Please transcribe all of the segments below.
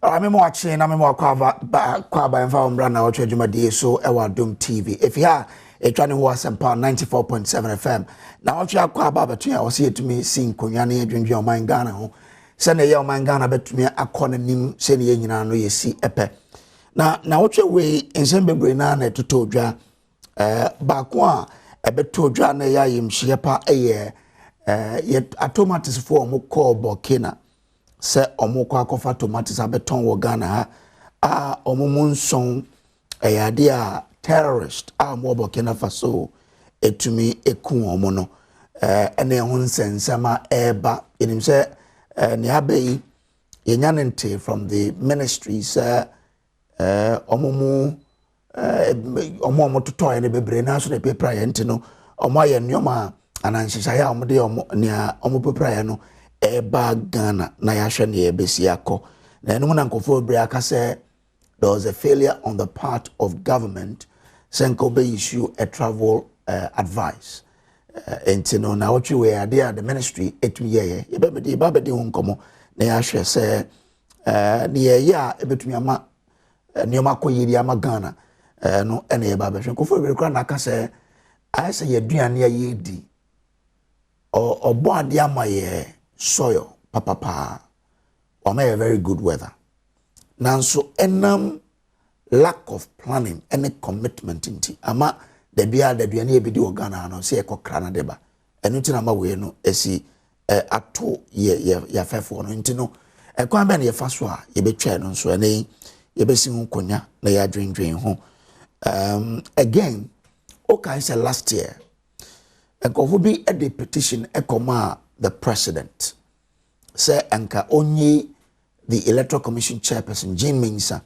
I'm watching, I'm Kwaba and Founder Nnawotwe Jumadi so Adom TV. If you are a channel who has 94.7 FM, now if you are Kwaba, but you see to me seeing Kunyani and your mind Ghana. Send a young man Ghana bet to me a corner nim, send ye no ye see epe. Now what your way in Sembe Nana to Toja, Bakwa, a bet Toja, na yim shepa a year, yet automatis for mo call Burkina. Se omoko akofa tomatoes abeton wo Ghana ha omomun son eyade a terrorist mo Burkina Faso etumi eku omo no ene ho nsensema eba enim se ne abai yenyanente from the ministries omomu omo totoy ne bebre na so de paper yente no omo aye nyoma ananhihya ya omo de omo ne omo paper no eba Ghana na yahwe ne ebesi akọ na enu na nkofo bre aka say there was a failure on the part of government senko be issue a travel advice entino na what we are there the ministry etumi ye ebebedi babedi ho nkomo na yahwe say ne ye ya ebetumi ama nioma koyiri ama Ghana no ene eba behwe nkofo bre kra na aka say I say yeduane ya yedi obo ade ama ye soil papa or may a very good weather now so enam lack of planning any commitment inti ama de bia de duane ebidi Ghana no se ekokra na deba enu ti na ma we no esi ato ye fefo no inti no ekwan be na ye fa so a ye betwa no so ene ye besi hu konya na ya dwendwen ho again okay say last year ekofo bi a petition ekoma the president say anka onye the electoral commission chairperson Jean Mensa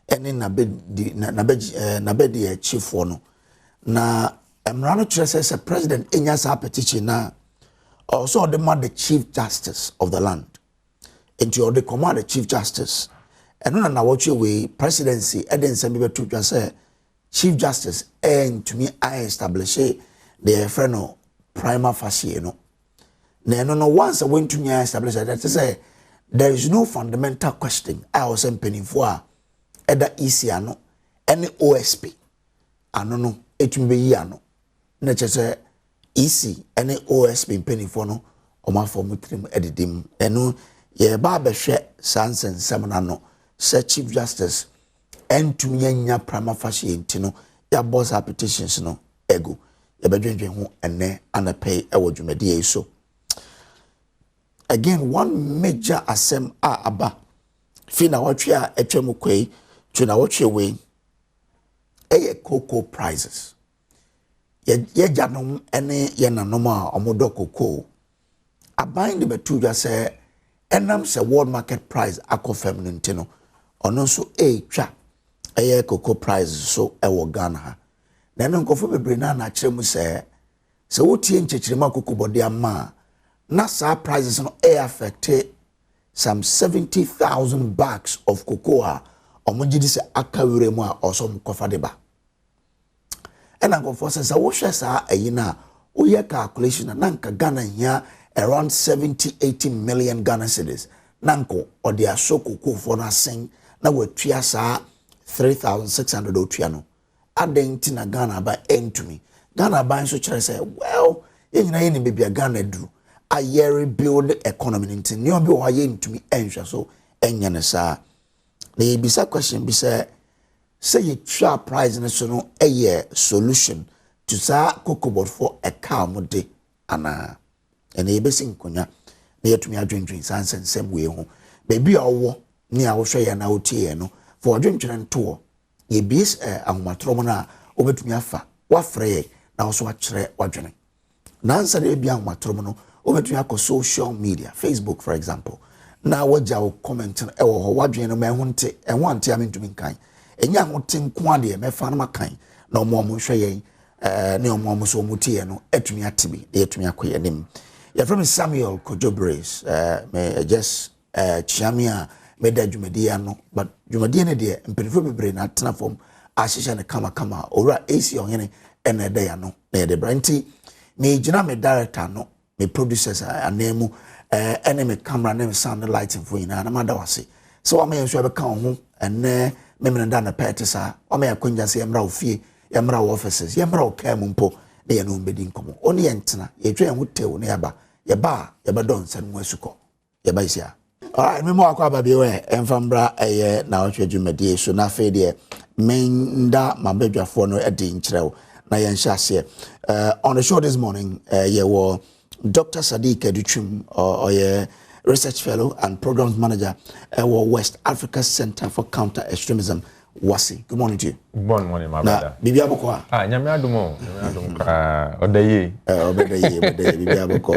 ene na bedi chief no na emrano chere say president enya sa petition na also the chief justice of the land into the command the chief justice eno na Nnawotwe we presidency eden say be to say chief justice and to me I establish the friend prima facie no no once I went to establish that to say there is no fundamental question I was saying for either EC any OSP no it be ano na say EC any OSP penny for no o ma for mutrim edidim eno ye ba be hwe sansen semna no say chief justice and to nya prima facie ntino ya boss petitions no ego ye bedwenwen ho ene anapay e wo dwumade so. Again, one major asem aba fi Nnawotwe a etwemu kwei to Nnawotwe we cocoa prices ye janom ene ye nanom a omodo cocoa aban de betu dwa say enam se world market price akofem no ntino ono so twa cocoa price so ewo Ghana ha na no nkofo bebre na kyeremu se wotie nkyekirema cocoa body ama NASA prices no affected some 70,000 bags of cocoa omujidi se akawire mu a also mkofa deba ena nkofo se wo hwe sa ayina oye calculation na nka Ghana here around 70-80 million Ghana cedis nanko odi aso cocoa for na sen na watua sa 3,600 otua no adenti na Ghana ba entumi Ghana ba so kire say well yenyina ye ni bebia Ghana duru a year build economy into new be why into me ensure so enyane sa na bisa question be say you try price na so no a year solution to sa cocoa board for a car mode ana ene ebesin konya na yetumi adwendwen sansen sem we ho baby owo ni a wo hwe ya na otie no for adwendwen to ye bis ahomatromo na obetumi afa wa frɛ na wo so akere wadwene na ansa de bia ahomatromo no obetumi akọ social media Facebook for example na waja wo comment ewo ho wadwen no ma ho nte enwo ante amintumi kan enya ho te nko ade mefa na makan na omo hwe yen ne omo so mutie no etumi atebi de etumi akoye nim ya from Samuel Kojobres me just chiamia me da dwumadi no but dwumadi ne de mpenfo bebre na atena fom ahihya ne kama ora AC ohene ene da ya no na de branti me gina me director no me producers anemu ene me camera ne sound lighting for ina na madawase so am you be kan ho ene me nda na pet sa am ya kwanja se yemra ofie yemra offices yemra okam mpo na ye no mbedi nkomo oni ye ntena ye twa ho tew na yaba yeba don san mu asuko yeba isia. Alright, me mo akwa ba bi we emfambra eye na Nnawotwe dwumadi so na fe de menda mabedwafo no edi nkyerɛw na ye nhyase. On the show this morning ye were Dr. Sadiq Educhum or ye research fellow and programs manager at West Africa Center for Counter Extremism, WASI. Good morning to you. Good morning, my brother. Bibi aboko. Nyame Adom. Odaye. Odaye, Bibi aboko.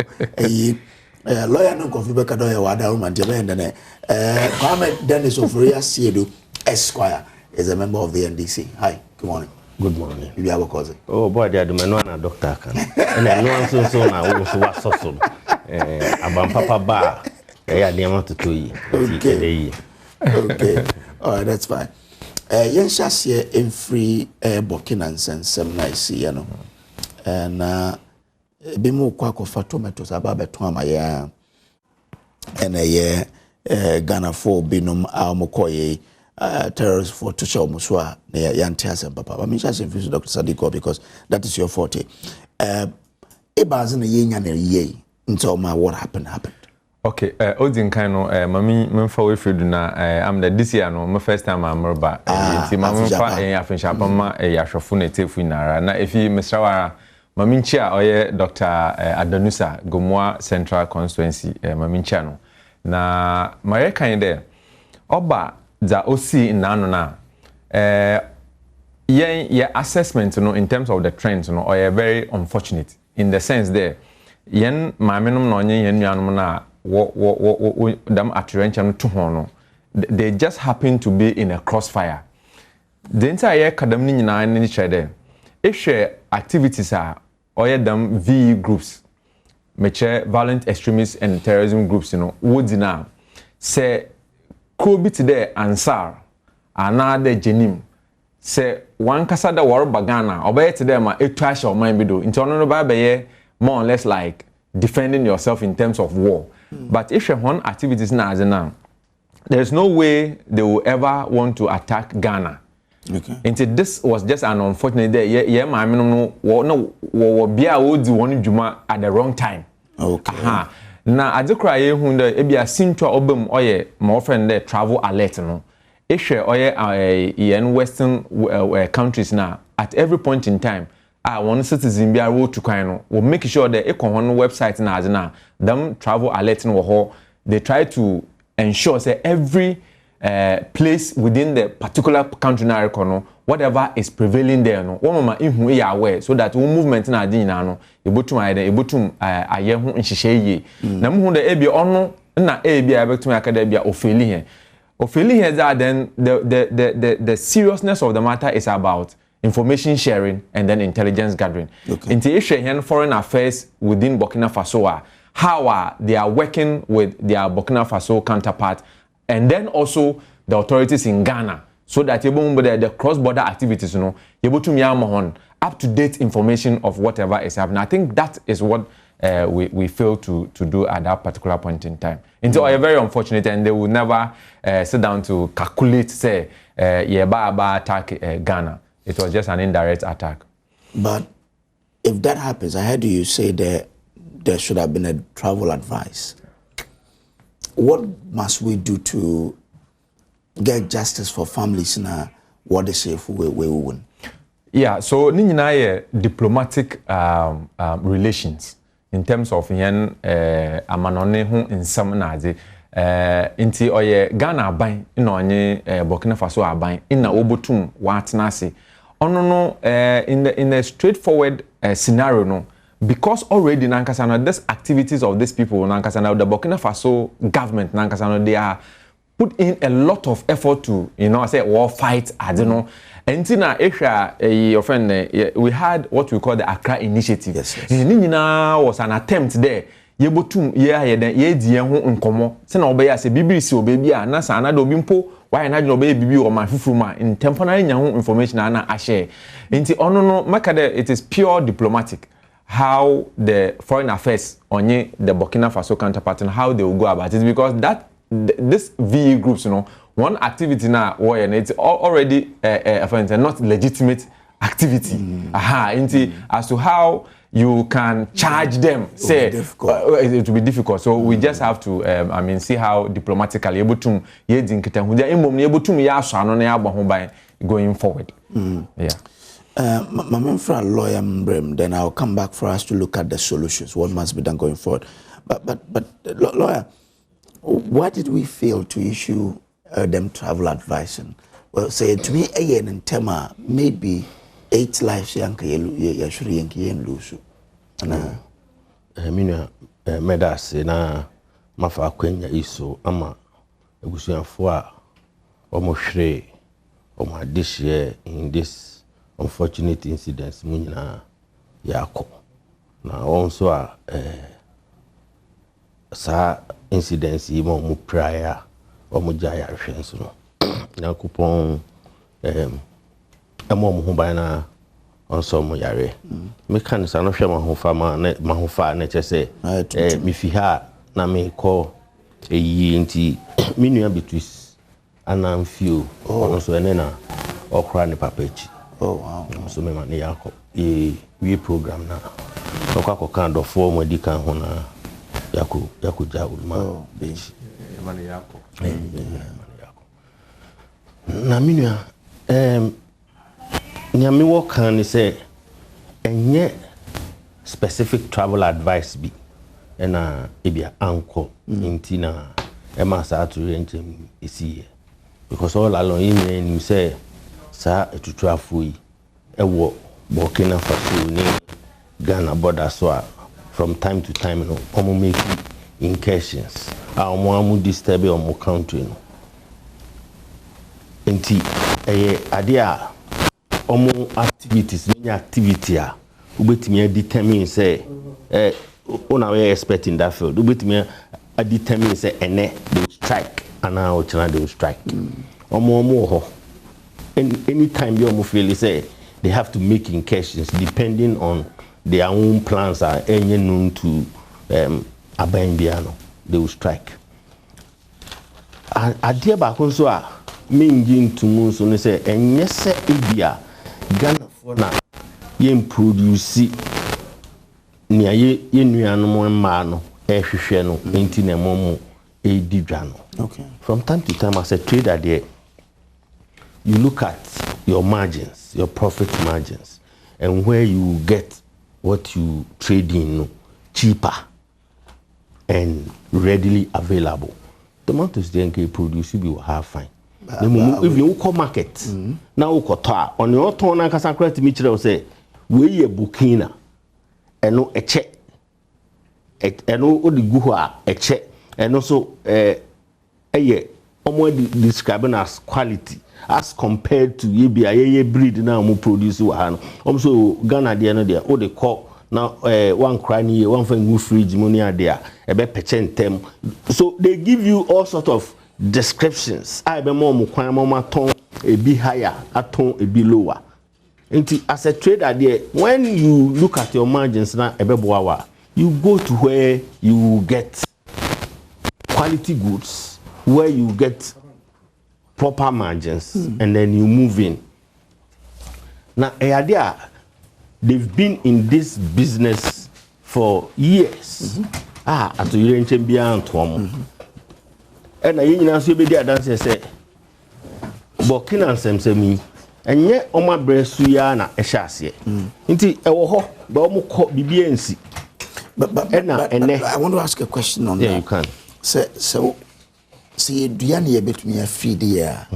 Lawyer no kofi beka do ye wada room ante be ndene. Kwame Dennis Ofuria Siedu Esquire is a member of the NDC. Hi, good morning. Good morning. Bibi aboko. Oh boy, they do no na doctor kan. And no one so na wo so wa so. Abam papa ba. Yeah, they want to do it. Okay. Okay. All right, that's fine. Yen shase in free Burkina and some nice, you know. And be more quack of tomatoes about between ya and a year Ghana for binum Almokoye terrorists for to show Muswa near Yantias and Papa. I mean, just in Dr. Sadiko because that is your forte. Ebas in a yin and a ye until my what happened. Okay, Odin Kano, Mammy Memphis Friduna, I'm the this year, no, my first time I'm rubber. Mamma, a Finchapama, a Yashofune Tefunara. Now, if you, Mr. Mamincha, or Dr. Adonusa, Gomoa Central Constituency, Maminchano. Na, my kind there, Oba, the OC in Nanona, your assessment, you know, in terms of the trends, you know, are very unfortunate in the sense there. Yen, my minimum no yen yanumana. Them attention to hono. They just happen to be in a crossfire. The entire academy in there. If share activities are or them VE groups, mature violent extremist and terrorism groups, you know, would now say could be today Ansar, another Jenim. Say one casada war bagana, obey to them a trash or mind do. In turn by more or less like defending yourself in terms of war. But if you want activities now, there's no way they will ever want to attack Ghana. Okay. And this was just an unfortunate day. Yeah, my no, be a would one juma at the wrong time. Okay. Now, I do cry who be a sintra obum or more friend there travel alert no. If you in Western countries now, at every point in time. One citizen be a road to Kano will make sure that a website now them travel alerting or they try to ensure say every place within the particular country na rekono whatever is prevailing there no one mama ihu e aware so that movement na adin na no ebotum aye ho nhihye yi na mu hu da ebi ono na ebi abetum akada bia ofeli here that then the seriousness of the matter is about information sharing and then intelligence gathering. Okay. In the foreign affairs within Burkina Faso, how they are working with their Burkina Faso counterpart, and then also the authorities in Ghana, so that the cross-border activities, you know, able to on up-to-date information of whatever is happening. I think that is what we fail to do at that particular point in time. And so, very unfortunate, and they will never sit down to calculate, say, attack Ghana. It was just an indirect attack. But if that happens, I heard you say that there should have been a travel advice. What must we do to get justice for families now? What they say for we win? Yeah, so ni diplomatic relations in terms of yen amanone ho nsam na ade inti oye Ghana aban ina onye Burkina Faso aban ina obotum watenase ono no in a straightforward scenario no because already nankasano this activities of these people nankasano the Burkina Faso government nankasano they are put in a lot of effort to say war fight I don't know entina your friend we had what we call the Accra Initiative. Yes. Was an attempt there yebotum ye di ho nkomo se na obeya se bibisi obebi a na sa na do bimpo why na do obeya bibi o ma fufuruma in temporary nya ho information na a share nti ono no makade it is pure diplomatic how the foreign affairs onye the Burkina Faso counterpart and how they will go about it because that this VE groups, one activity now, and it's already not legitimate activity. As to how you can charge them, say it will be difficult. So we just have to, see how diplomatically able to going forward. Yeah. My friend lawyer Mbrem, then I'll come back for us to look at the solutions. What must be done going forward? But lawyer, why did we fail to issue them travel advice? Well, say to me, in Tema, maybe 8 lives yanka yashuri yanki lose. Medas na mafa kwenya iso ama ebusuafo a omohwere this year in this unfortunate incidents munyina yako na also sa incidents yi mo prior omujaya hwenso no na kupon mo ho ban na onso mo yare me kan sa no hwe ma ho fa na chese mi fi ha na me ko eyi nti me nua betwis anamfio onso ene na okra ne papachi. Oh wow. So me man yako we program na kwa kan do for mo di kan ho na yako ja ulma beach man yako na minua nyame wo kan ni say enye specific travel advice bi na ebia anko intina ma sa to renchem esi because all along in say sa etutuafo yi ewo Burkina Faso ni Ghana border so from time to time no omo make incursions omo disturb omo country no enti ade a omo activities many activity a ubetimi determine say una we expecting that field ubetimi determine say ene they strike and now they strike omo ho anytime you feel say they have to make incursions depending on their own plans are any known to Abenbiano, they will strike. Adia ba konso a mengi ntumu so ne say enye se ebia Ghana for na ye produce nia ye nuanom ma no ehwehwe no enti na momo edidwa no. Okay. From time to time as a trader there you look at your margins, your profit margins, and where you get what you trade in cheaper and readily available. Tomatoes then can produce you will have fine. If you go market, now you go on your turn and can credit me say we ye Burkina and no a check and no the guha a check and also describing as quality as compared to ye breed now mo produce wa no so Ghana there no there o de call now one cry ni one thing fridge money there e be percent so they give you all sort of descriptions I be more mo kwan mo maton e bi higher aton e bi lower nti as a trader there when you look at your margins na e be boawa you go to where you get quality goods where you get proper margins and then you move in. Now, they've been in this business for years. At you ain't beyond Tom. And I also be there dance say Burkina Faso and yet on my breast suyana a chassis. Inti ewo but almost BBNC. But I want to ask a question on that. Yeah, you can. So see, Diani a bit me a feed here.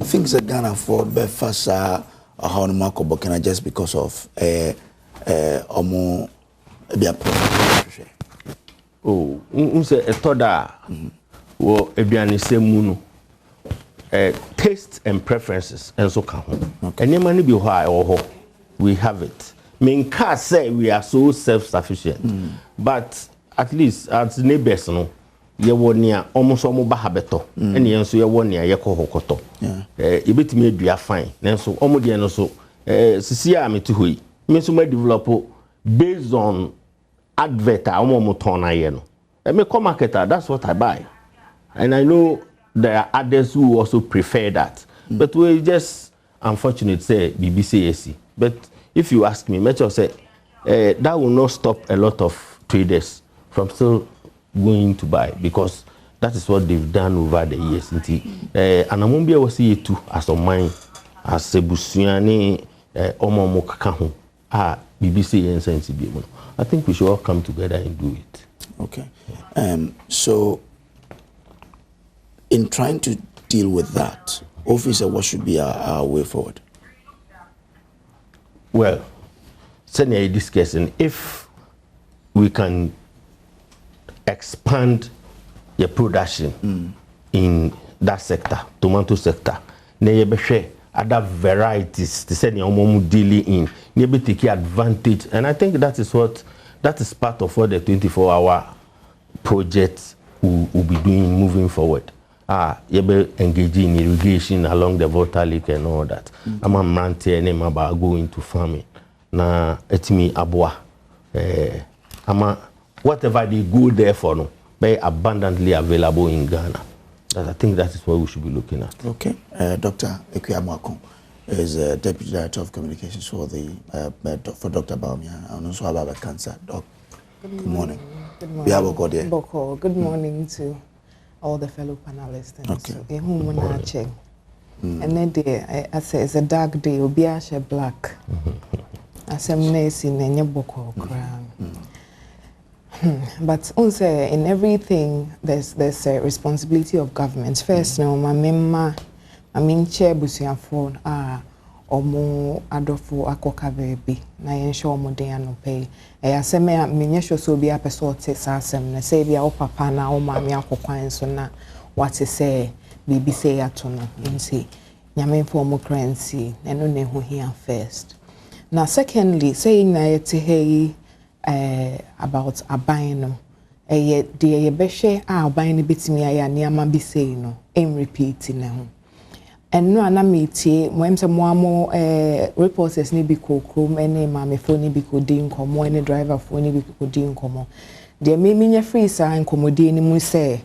Things that Ghana for Befasa or how the Marco Burkina just because of omo their profit. Oh, say a toda or a biani semunu taste and preferences and so come. And your money be high or we have it. Mean can't say we are so self-sufficient, but at least as neighbors no. Ye wonia almost omo ba habeto ene yenso ye wonia ye ko hokoto e betimi adua fine nenso omo de no so sisi a meti hoyi me so ma develop based on advert a omo ton na ye no me come market that's what I buy And I know there are others who also prefer that. But we just unfortunate say BBC. But if you ask me, Metro say that will not stop a lot of traders from still going to buy, because that is what they've done over the years. And Anamumbia was here too as a mine, as Sebusiani, Omo Kakahu, BBC and Sensible. I think we should all come together and do it. Okay. So, in trying to deal with that, officer, what should be our way forward? Well, certainly discussing if we can expand the production in that sector, tomato sector, other varieties to send your dealing in, maybe take advantage. And I think that is part of what the 24-hour project will be doing moving forward. You'll engaging in irrigation along the Volta Lake and all that. I'm a man about going to farming. Na etimi abwa. Whatever they go there for, no, be abundantly available in Ghana. I think that is what we should be looking at. Okay. Dr. Ekwuamwakon is Deputy Director of Communications for Dr. Baumia and also about cancer. Doc, good morning. Good morning. We have a good day. Boko. Good morning to all the fellow panelists. Okay. And then day, I say it's a dark day. Obiashe black. I say nice in any boko crown. But also in everything, there's a responsibility of government. First, now my memma, I mean chair busia phone omo adofo akoka baby na yensho omo de anope aseme menyesho so bi apeso te sasem na say bia o papa na o mami akokwan so na what say bibi say ato no nti nyame for mo currency eno ne ho here first. Now secondly, saying na yete hey about aban no de ye behwe aban no betimi aya niama bi say no em repeat na ho. And no anamiti when some more reporters ni bi kokrom ene mame fo ni bi kodi nkomo ene driver fo ni bi kodi nkomo de me minya free sa nkomodi ni mu se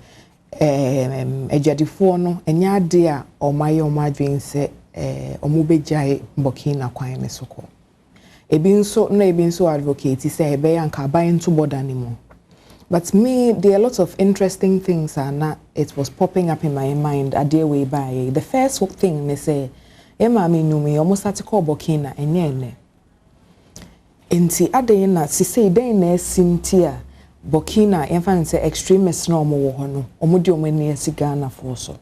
ejadifo no enya ade a omaye omadwen se omubegyae Burkina kwan ne soko ebi nso advocate say ebe yanka buy into border ni mo. But me, there are a lot of interesting things it was popping up in my mind a day way by. The first thing they say, Emma me no me almost had to call Burkina and Inti adena si say then Cynthia Burkina infan say extremist no mo hono omudi omani Ghana for so.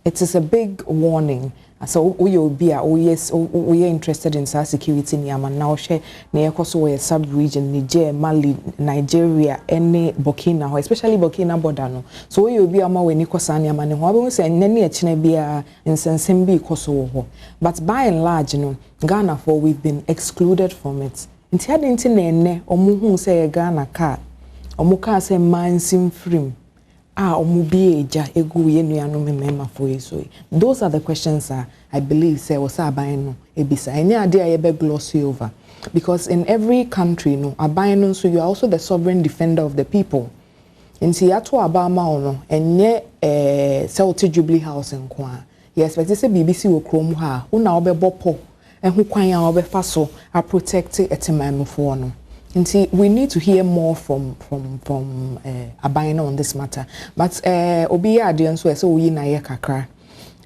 It is a big warning. So we will be yes we are interested in security in Yaman now share near Kosovo sub-region Niger, Mali, Nigeria, any Burkina, especially Burkina Bodano. So we will be ama when Nikosani Yaman who say nene chinebia in Sensimbi Kosovo. But by and large, Ghana for we've been excluded from it. Inti hadinti nene omuhu say Ghana ka omuka say man sim free. Omubi egu yenuanu memema for eso. Those are the questions I believe say was abayno ebisa. Any idea you be glossy over, because in every country abayno so you are also the sovereign defender of the people. In Seattle Abama ono enye Celtic Jubilee House nkwa. You expect say BBC wo krom ha una obebopo enhu kwan ya obefa so a protect etemanu for no. We need to hear more from Abayno on this matter. But obiya adian so we na ye kakra.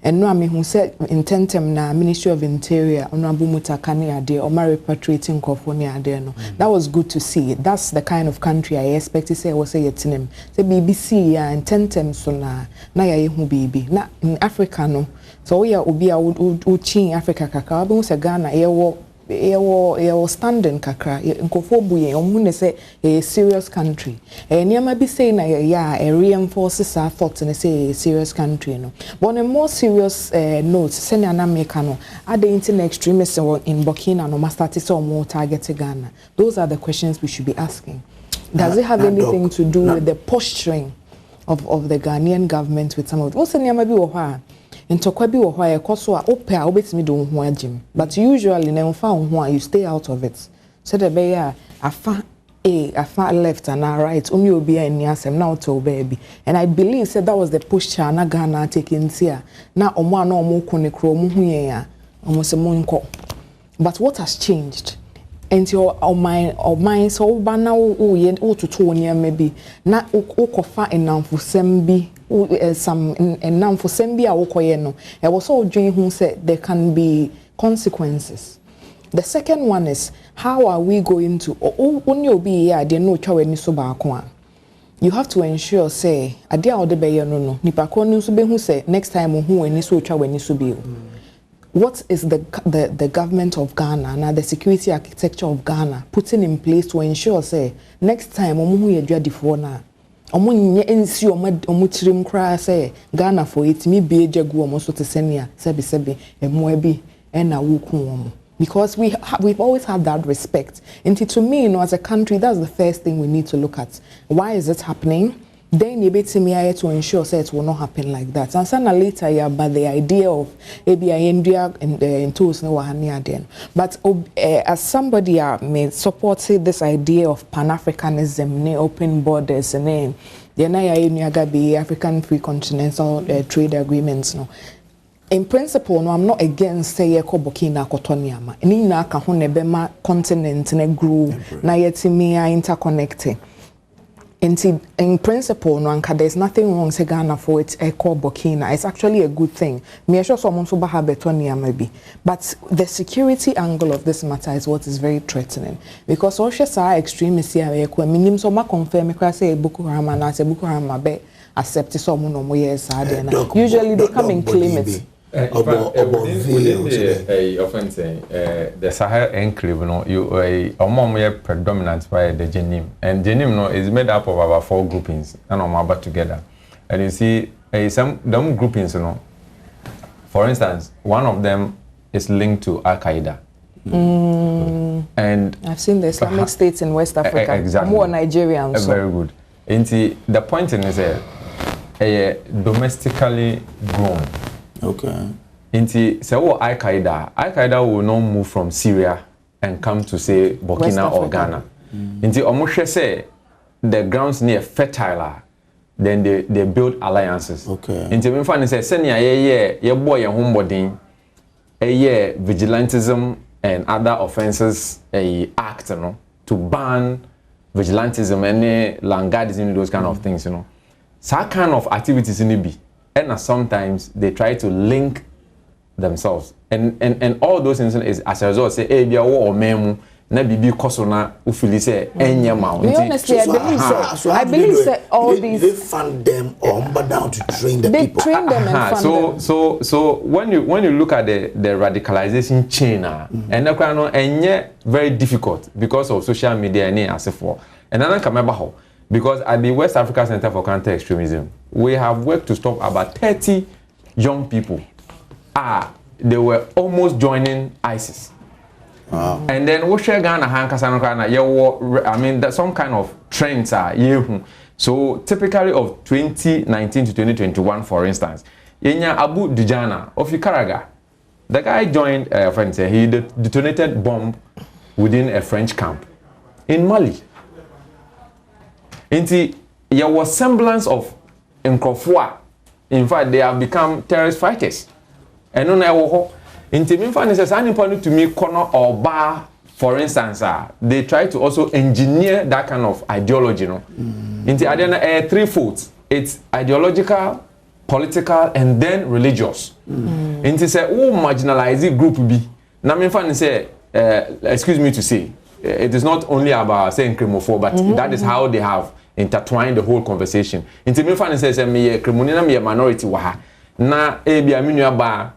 And no me who said in tentem na Ministry of Interior Honorable Mutakani ade or repatriating Kofonia ade no. That was good to see. That's the kind of country I expect to say was say yetinem. Say BBC ya in tentem so na ye hu bibi. Na in Africa no. So we are obiya uchi Africa kakra. Obi se Ghana ye standing kakra nkofo buye omune say a serious country niam be say na a reinforces our thoughts and say a serious country no. But on a more serious note say na America no are the internet extremists in Burkina no must start to more target Ghana. Those are the questions we should be asking. Does it have anything to do with the posturing of the Ghanaian government with some of those niam be wo Ntokwa bi wo hwa ekoso a ope a obetimi do ho agim, but usually na mfa ho a you stay out of it. So the be afa far left and right, only will be a niasem now to baby. And I believe said that was the push na Ghana taking here. Now omo no omo konekro mu hu ya almost a monko. But what has changed? And your mine so bana o to maybe na okofa enam for sembi some enam for sembi a wokoye no. I was all dream who said there can be consequences. The second one is, how are we going to only obi here dey no twa wani so ba ko a. You have to ensure say ade a ode be ye no nipa ko no so be hu say next time hu wani so twa wani so be. What is the government of Ghana and the security architecture of Ghana putting in place to ensure say next time omo hu yadwadifoɔ na omo nye ensi omo tirim kra say Ghana for it me be jagu omo so te senia sebi emo bi na woku omo. Because we've always had that respect. And to me, as a country, that's the first thing we need to look at. Why is it happening? Then you to ensure that it will not happen like that. And then later, yeah, but the idea of India and tools no then. But as somebody may support this idea of Pan-Africanism, open borders, and then African free continental trade agreements, no. In principle, no, I'm not against say Burkina Faso. Ni na ka ho nebema continent na grow na yetimi interconnecting. In principle, no, anka there's nothing wrong say Ghana for it Burkina. It's actually a good thing. Me sure someone so have betonia maybe. But the security angle of this matter is what is very threatening. Because all are extremists here minim so ma confirm me say Boko Haram na say Boko Haram be accept someone no yes usually they come and claim it. Within the offense, the Sahel enclave, you predominant by the Jenim, and Jenim is made up of about 4 groupings, and about together. And you see, some them groupings, for instance, one of them is linked to Al Qaeda. And I've seen the Islamic states in West Africa, exactly. More Nigerians. Very good. And see, the point is domestically grown. Okay. Inti so Al Qaeda will not move from Syria and come to say Burkina or Ghana. Inti omo say the grounds near fertile, then they build alliances. Okay. Inti me fan say senia ye boy your homebody vigilantism and other offenses act to ban vigilantism and landguardism, those kind of things, So kind of activities in be. And sometimes they try to link themselves, and all those things is as a result say be a war or memu na bibi kosona ufili say enya ma. Honestly, I believe that all these they fund them or down to train the people. They train them and fund them. So when you look at the radicalization chain, and that kind of very difficult because of social media and as for. And then I come about because at the West Africa Center for Counter Extremism, we have worked to stop about 30 young people. They were almost joining ISIS. Wow. And then we share Ghana, I mean, that some kind of trends are here. So typically of 2019 to 2021, for instance, Yenya Abu Dujana of Ikaraga, the guy joined he detonated bomb within a French camp in Mali. There was semblance of Nkrofua. In fact, they have become terrorist fighters. And no na to me corner or bar, for instance, they try to also engineer that kind of ideology, threefold. It's ideological, political, and then religious. Into say marginalized group B. Now me say excuse me to say it is not only about saying criminal, but that is how they have intertwine the whole conversation. Into me fan says me criminal me minority waha na e bia me nua ba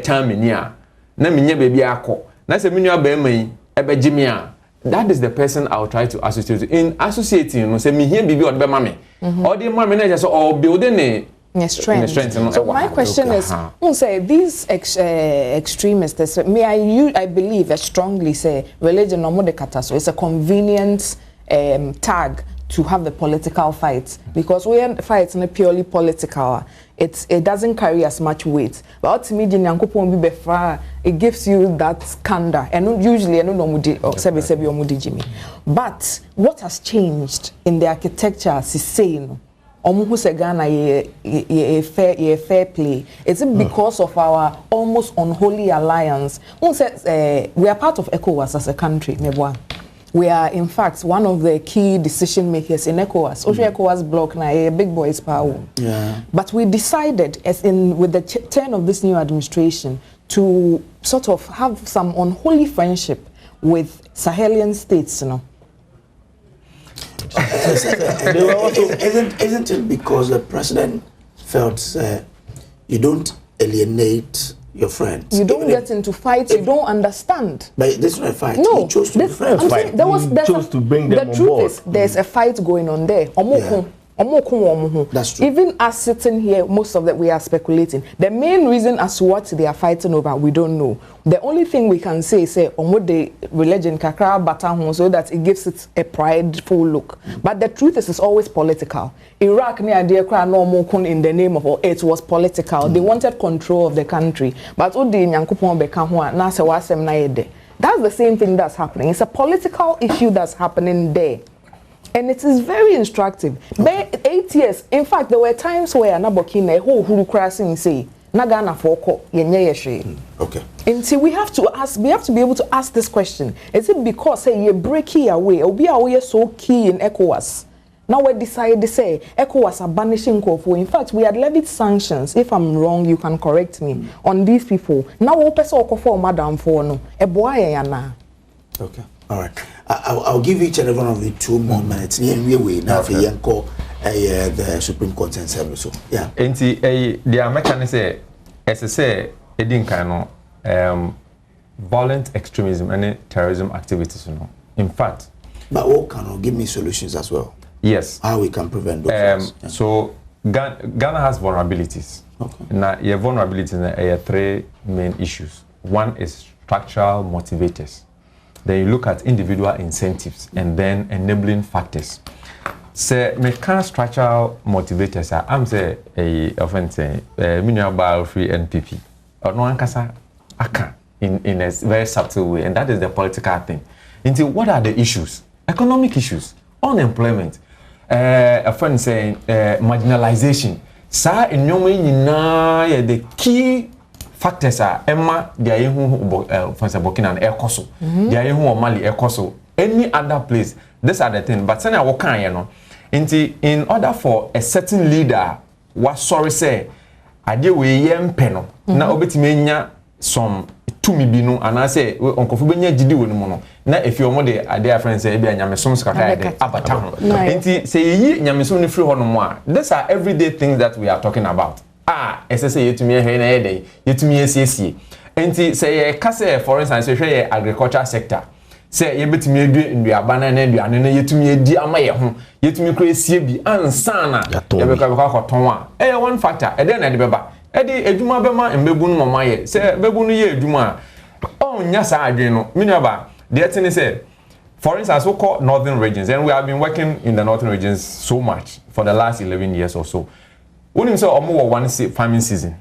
time nia na me nya baby akọ na se me nua ba mai e be gimi a that is the person I will try to associate in associating say me here bibi o de ma me or the ma me na just or building strength. So my question is, say these extremists, I believe strongly say religion no more the so it's a convenient tag to have the political fight, because when fights are purely political, it doesn't carry as much weight. But ultimately, it gives you that candor, and usually I don't know. But what has changed in the architecture is saying, who say Ghana ye fair play. Is it because of our almost unholy alliance? Who says we are part of ECOWAS as a country, Nebwa. We are, in fact, one of the key decision makers in ECOWAS. ECOWAS block na a big boys power. Yeah. But we decided, as in with the turn of this new administration, to sort of have some unholy friendship with Sahelian states, you know. Isn't it because the president felt you don't alienate your friends? You don't get into fights, you don't understand. But this is not a fight. No, he chose to be friends. He chose to bring them on board. The truth is, there's a fight going on there. That's true. Even us sitting here, most of that we are speculating. The main reason as to what they are fighting over, we don't know. The only thing we can say is the religion kakra batahun, so that it gives it a prideful look. But the truth is, it's always political. Iraq near dear cry no more in the name of it was political. They wanted control of the country. But that's the same thing that's happening. It's a political issue that's happening there. And it is very instructive. Okay. 8 years. In fact, there were times where Burkina who crossing say Nagana foko yenye. Okay. Until we have to ask, we have to be able to ask this question. Is it because say you break away or be away so key in ECOWAS? Now we decided to say ECOWAS are banishing Kofu. In fact, we had levied sanctions. If I'm wrong, you can correct me on these people. Now we person for madam for no. Okay. All right. I'll give each and every one of you 2 more minutes. Now for the Supreme Court and service. So yeah. And the American say, as I say, violent extremism and terrorism activities. In fact. But what can give me solutions as well? Yes. How we can prevent those? Yeah. So Ghana has vulnerabilities. Okay. Now your vulnerabilities are 3 main issues. One is structural motivators. Then you look at individual incentives and then enabling factors. So, me structural motivators are, I'm say often say mineral bio-free NPP. Or no ankasa aka in a very subtle way, and that is the political thing. Into what are the issues? Economic issues, unemployment, a friend saying marginalization. Sa in the key factors are Emma, the Ayehu for Burkina and Ekoso, the Ayehu or Mali Ekoso, any other place. These are the things. But then I walk in order for a certain leader, what sorry say, I deal with yem peno. Now obetimenya some tumibino and I say Uncle Fubenya Jidi with mono. Now if you're more the idea friends say Yamison Skaka Abatan. Inti say ye Yamison free honomoa. These are everyday things that we are talking about. SSA you to me here day, you to me CC. And say Case, for instance, say agriculture sector. Say you bet me do in the banana and you to me dear my home, you to me crazy be ansana. You become one factor, and then at the baba. Eddie Eduma Bema and Bebun Mamaye, say Bebunu ye Duma. Oh, Nyasa Adreno, Minaba, the thing is said. For instance, so called northern regions, and we have been working in the northern regions so much for the last 11 years or so. Wouldn't say almost one farming season.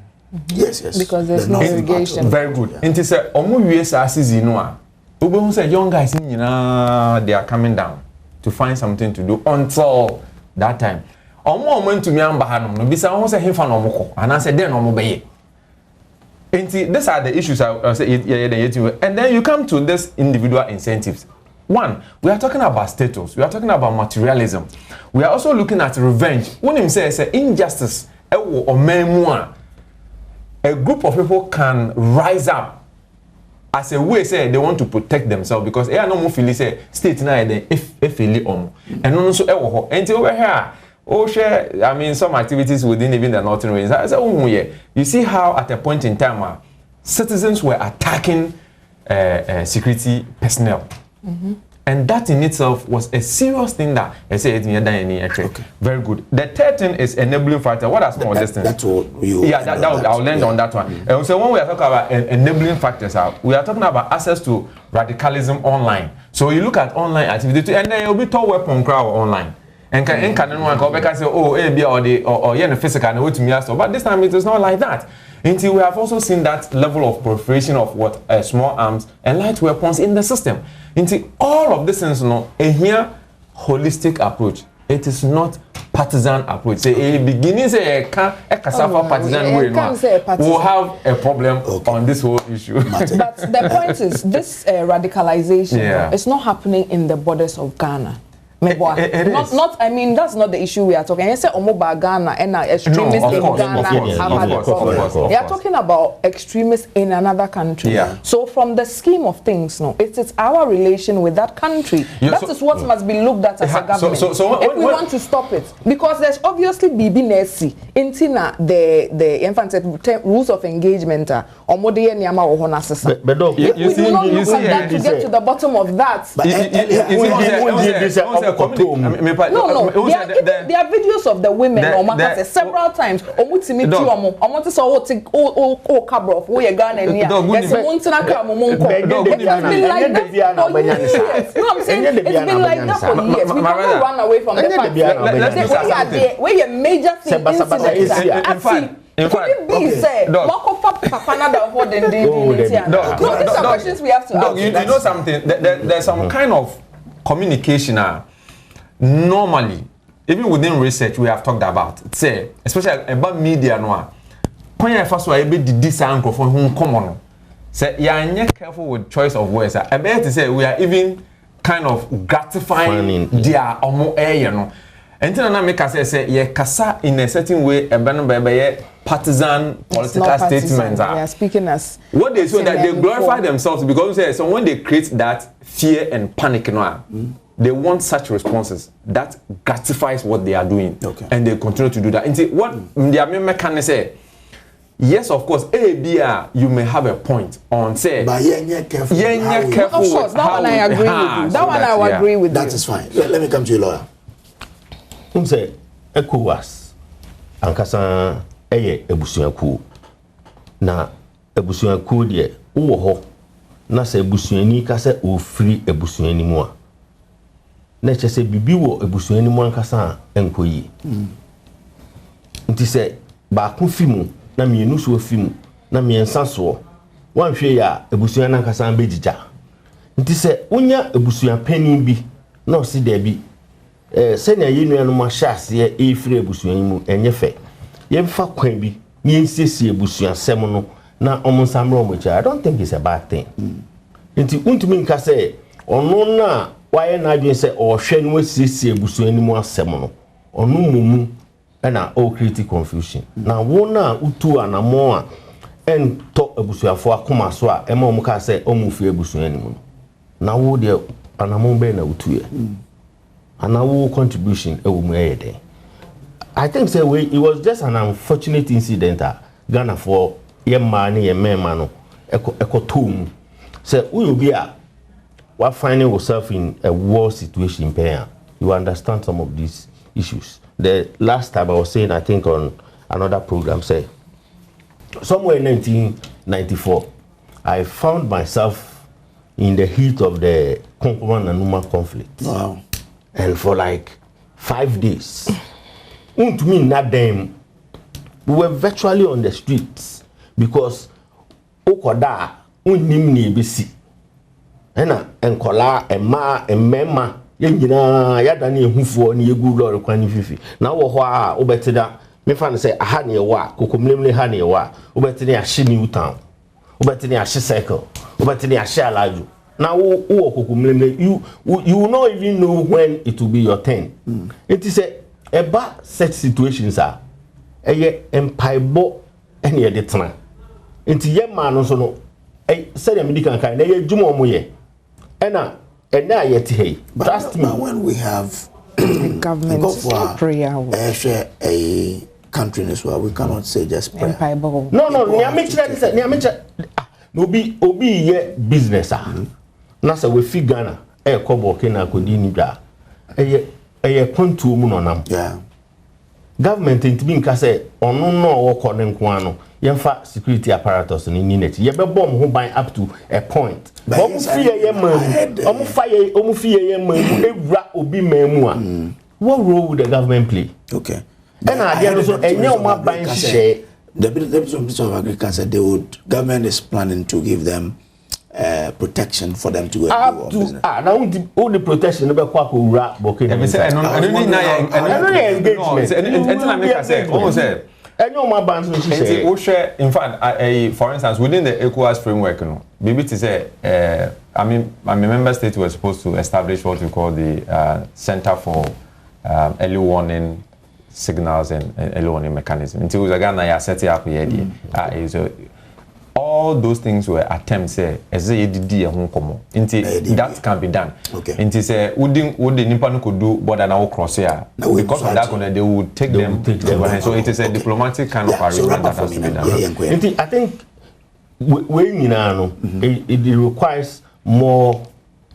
Yes. Because there's no irrigation. Very good. And to say almost US season no. Ube say young guys they are coming down to find something to do until that time. Almost went to me and Bahanum. No, bisa almost say him fan omoko. And I said then omobeye. And these are the issues I say. And then you come to this individual incentives. One, we are talking about status. We are talking about materialism. We are also looking at revenge. When him say injustice, or memoir, a group of people can rise up as a way say they want to protect themselves because they are no more feeling say state na if and also until over here. Oh, share. I mean, some activities within even the northern regions. I said, you see how at a point in time, citizens were attacking security personnel. And that in itself was a serious thing that I said okay. Very good. The third thing is enabling factor. What are some of these things? That's what you. Yeah, I'll land on that one. And so when we are talking about enabling factors, we are talking about access to radicalism online. So you look at online activity, and then you'll be taught weapon crowd online. enka no one ka obeka say oh bia or yeah physical na wetumi aso but this time it is not like that. Until we have also seen that level of proliferation of what small arms and light weapons in the system. Until all of this things here holistic approach. It is not partisan approach. Say a beginning say a cassava partisan way. We'll have a problem on this whole issue. But the point is, this radicalization is not happening in the borders of Ghana. It is. Not. I mean, that's not the issue we are talking. You say Omoba Ghana and extremists in Ghana have had a problem. They are talking about extremists in another country. Yeah. So from the scheme of things, it is our relation with that country. That is what must be looked at as a government. So if we want to stop it, because there's obviously BBNC intina the infant rules of engagement. But we do not look at that to get to the bottom of that. No, there are videos of the women several times. It's been like that for years. We cannot run away from the fact. We're a major thing. In fact, could it be said, these are questions we have to ask. You know something? There's some kind of communication normally, even within research we have talked about. Say, especially about media now. When you first were able to discern from whom common. Say, you are not careful with choice of words. I bet to say we are even kind of gratifying their area, And then I make us say, yeah, kasa in a certain way, a partisan political statements. They are speaking as what they say that they glorify themselves because so when they create that fear and panic they want such responses that gratifies what they are doing, and they continue to do that. And see, what the American can say, yes, of course, you may have a point on say, but careful. Careful. Of course, that one I agree with you. That one I agree with you. That is fine. Let me come to you, lawyer. Say, ECOWAS, ankasa eye ebusuaku. Na ebusuaku de wo ho. Na se ebusuani ka se ofiri ebusuani mu a. Na che se bibi wo ebusuani mu ankasa enkoyi. Nti se ba ku fimu na mienu so fimu na miensa so. Wan hwe ya ebusuani ankasa begija. Nti se unya ebusua panin bi na o si de bi senya yenu no ma hyase efire ebusuan mu enye fe yemfa kwan bi ni ensiesie ebusuan sem no na omonsamro omocha. I don't think it's a bad thing. Nti untumi nka se ono na waye na adwen se o hwe no asiesie ebusuan mu asem no ono mumu na o create confusion na wo na utu anamo a ento ebusuafo akoma so a ema omuka se omufi ebusuan mu na wo de anamo be na utu ye and our contribution I think say it was just an unfortunate incident Ghana for money and man eco tomb. Say we will be we're finding ourselves in a war situation here. You understand some of these issues. The last time I was saying, I think on another program, say somewhere in 1994, I found myself in the heat of the Konkoman and Numa conflict. Wow. And for like 5 days, to me, not them, we were virtually on the streets because Okoda, unimni bisi, and kola, and ma, and mema, yadani hufo ni yegu lori kwani fifi. Now, obetida, me fan say, a honey wa, kukumlimli honey wa, obetini a shini utown, obetini a shi cycle, obetini a share laju. Now, you will not even know when it will be your turn. It is a bad such situations are a empire any other time. Into young man also no said a medical kind, a jumo moye. And now yet hey. Trust me, when we have government prayer, a country as well, we cannot say just prayer. No, obi ye business. Nasa we fi Ghana ko Burkina kodi ni bra eye kwantu mu nonam government ntimi nka say ono no wo ko ne nko ano yemfa security apparatus ni ni neti ye be bomb ho ban up to a point omu fi ye mamu omu fi ye mamu ewura obi mamu a what role would the government play? Okay. And again, also, any of my banks say the Minister of Agriculture, government is planning to give them protection for them to go and do business. Now all the protection never quite will wrap Burkina Faso. And no more bands which say, in fact, for instance, within the ECOWAS framework, maybe to say, I mean, my member state was supposed to establish what we call the Center for Early Warning Signals and Early Warning Mechanism. Until Ghana set it up here, all those things were attempts as that can be done. Okay. Until say would Nippon could do more than our cross here. Because of that, they would take them. So it is a diplomatic kind of arrangement that has to be done. I think when you know it requires more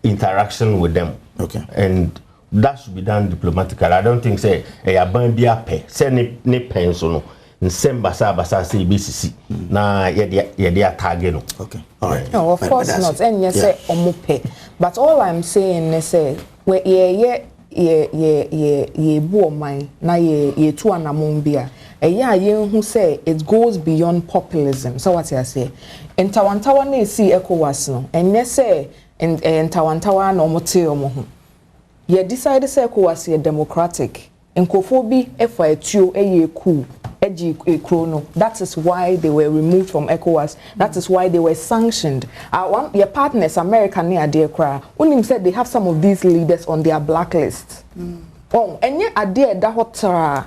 interaction with them. Okay. And that should be done diplomatically. I don't think say a bandia pay say ne pencil nsem basa say BCC na ye target no. Okay. All right. No, of course not. And you say omupe. But all I'm saying is say we ye bu man na ye tu anamombia. Ye who say it goes beyond populism. So what you say? Entawantawa na see ECOWAS no. And you say entawantawa no mote omo ho. Ye decide say ECOWAS ye democratic. Nkofo efa etuo eye cool. That is why they were removed from ECOWAS. That is why they were sanctioned. Your partners, America near dear cry. Unim said they have some of these leaders on their blacklist. Oh, and yet adhere that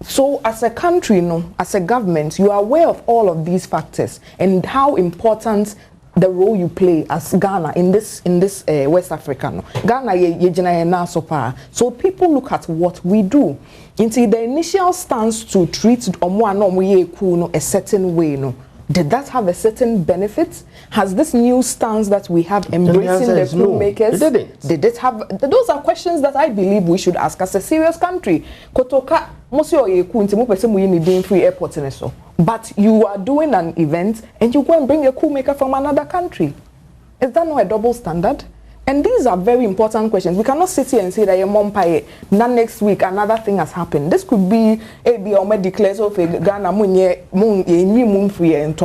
so as a country, as a government, you are aware of all of these factors and how important the role you play as Ghana in this West Africa. Ghana so people look at what we do. Into the initial stance to treat a certain way, did that have a certain benefit? Has this new stance that we have embracing the crew makers? Did it have? Those are questions that I believe we should ask as a serious country. Kotoka free airport in so. But you are doing an event and you go and bring a coup maker from another country. Is that not a double standard? And these are very important questions. We cannot sit here and say that your mom pay. Now next week another thing has happened. This could be a declares of Ghana free and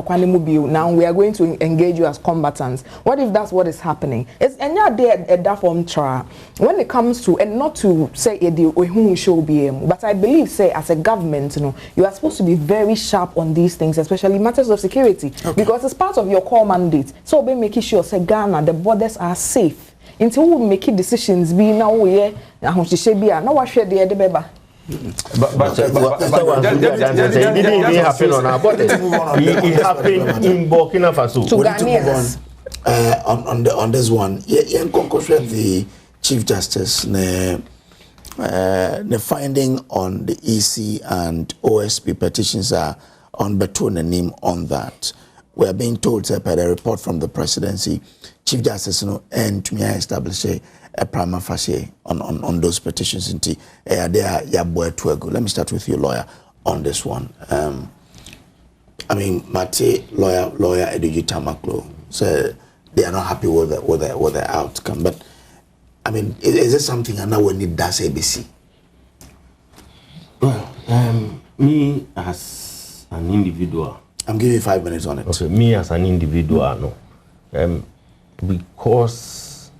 now we are going to engage you as combatants. What if that's what is happening? It's that form trial. When it comes to and not to say but I believe say as a government, you are supposed to be very sharp on these things, especially matters of security, because it's part of your core mandate. So be making sure say Ghana the borders are safe. Until we make decisions be now we now what share the beba. But it didn't even happen on our borders. It happened in Burkina Faso. To Ghanaians. On this one, the Chief Justice the finding on the EC and OSP petitions are on Beton and name on that. We are being told by the report from the presidency, Chief Justice and to me establish a prima facie on those petitions. Let me start with you, lawyer, on this one. I mean, Mate, lawyer Eduji Tamaklo, so they are not happy with the outcome. But I mean, is it something I now we need that ABC? Well, me as an individual, I'm giving you 5 minutes on it. Okay, me as an individual, because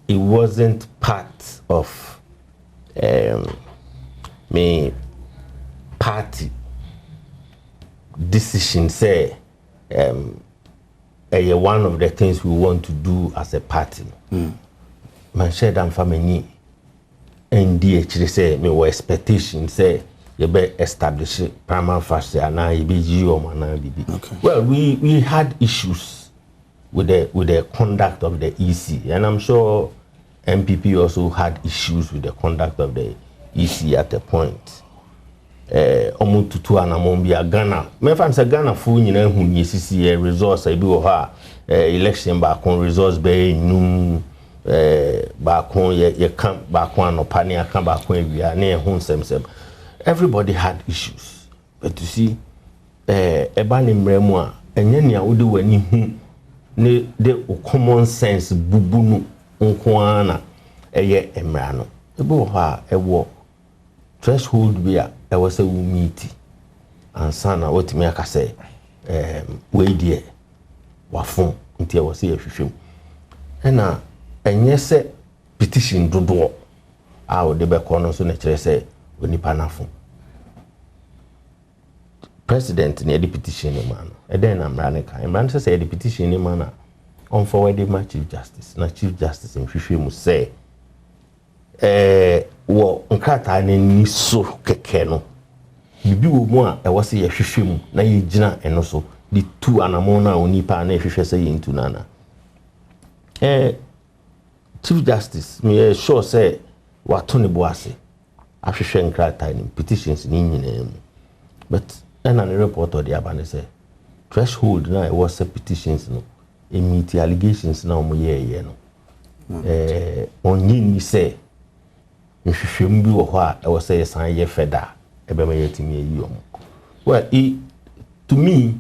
it wasn't part of me party decision. Say, one of the things we want to do as a party. Man said I'm family, and DH say me were expectation say. You be establish prima facie and now okay. Well, we had issues with the conduct of the EC, and I'm sure MPP also had issues with the conduct of the EC at a point. Omututu anamombia Ghana. Me fan say Ghana fu nyina hu nyesisi resource ebi wo ha election ba kon resource be num ba kon ye kan ba kon anopa ne aka ba kon awia ne hu nsem. Everybody had issues, but you see, ebani mremwa, enyenya udi wani hu ne de common sense bubunu unkwana eye emrano. ebo ha ewo threshold bi a ewo se wo meet ansana wotimi aka say we die wafon nti ewo se yehwehwem na enye se petition dodo a o de be kono so na kire se onipa nafo president ne the petition ni man e den na mra ne kan mra se say the petition ni man on forward my chief justice na chief justice nhwehwe mu say wo nkata ne ni so keke no bibi wo mu a e wo se ye hwehwe mu na ye gina eno so the two anamon na onipa na hwehwe se ye ntu nana chief justice me sure say wato ne boase ahwehwe nkata ne petitions ni nyina mu but and the report of the abane say threshold na e was petitions no meet allegations na omo ye no onyi ni say nhwehwem bi wo ho a e was say san ye feda e be ma yetimi yi omo well to me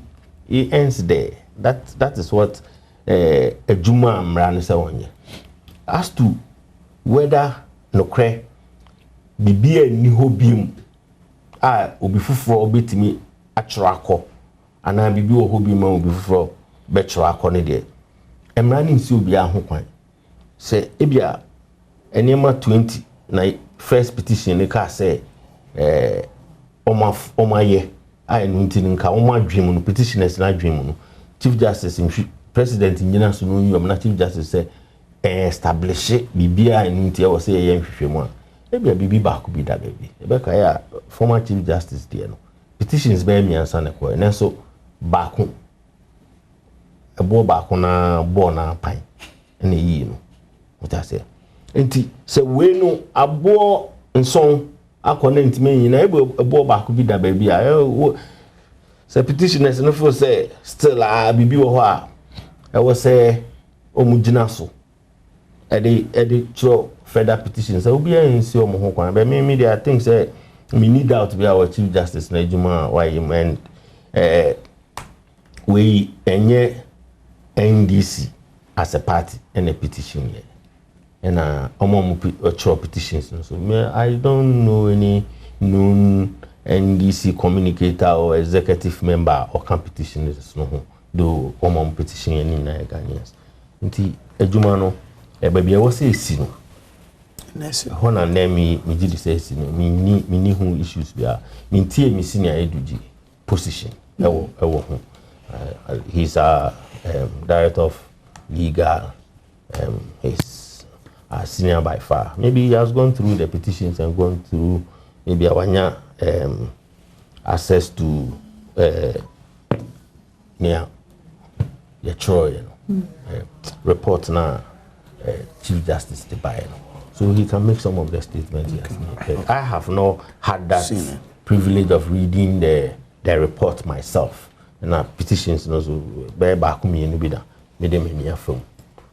it ends there that is what ejuma amra no say onye as to whether nokre bibia ni hobim a obi fufuro obetimi atwerako ana bibi wo hobi ma obi fufuro betwerako ne de emra ni nsi obi ahokwan se ebia enema 20 na first petition ne ka say omaye ai no ntini nka omadwem no petitioners na adwem no chief justice president nyina so no yom na chief justice say establish bibia nti e wo say ye nhwehwemu a ebia bibi ba ko bi da baby ebe ka ya former chief justice there no petitions be mi ansa ne ko na so ba ko ebo ba ko na bo na pan na yi no what I say enti se we no abo nson akona ntime yin na ebo ba ko bi da baby a se petitioners no for say still bibi wo ho a e wo say omugina so edi tro further petitions so be in see omo ho kwan but me I think say we need out to be our chief justice na ejuma why him and we enye NDC as a party and a petition here and omo tro petitions so me I don't know any known NDC communicator or executive member or petitioners no do omo petition any na Ghanaians nti ejuma no baby I was say si no hona na me gidi say si no me ni hu issues bia me tie me senior eduji position ewo ho he's a director of legal he's a senior by far maybe he has gone through the petitions and gone through maybe awanya access to near the Troy report now chief justice the buy so he can make some of the statements he has made. I have not had that privilege of reading the report myself and petitions no so be back me no be da me dem me afom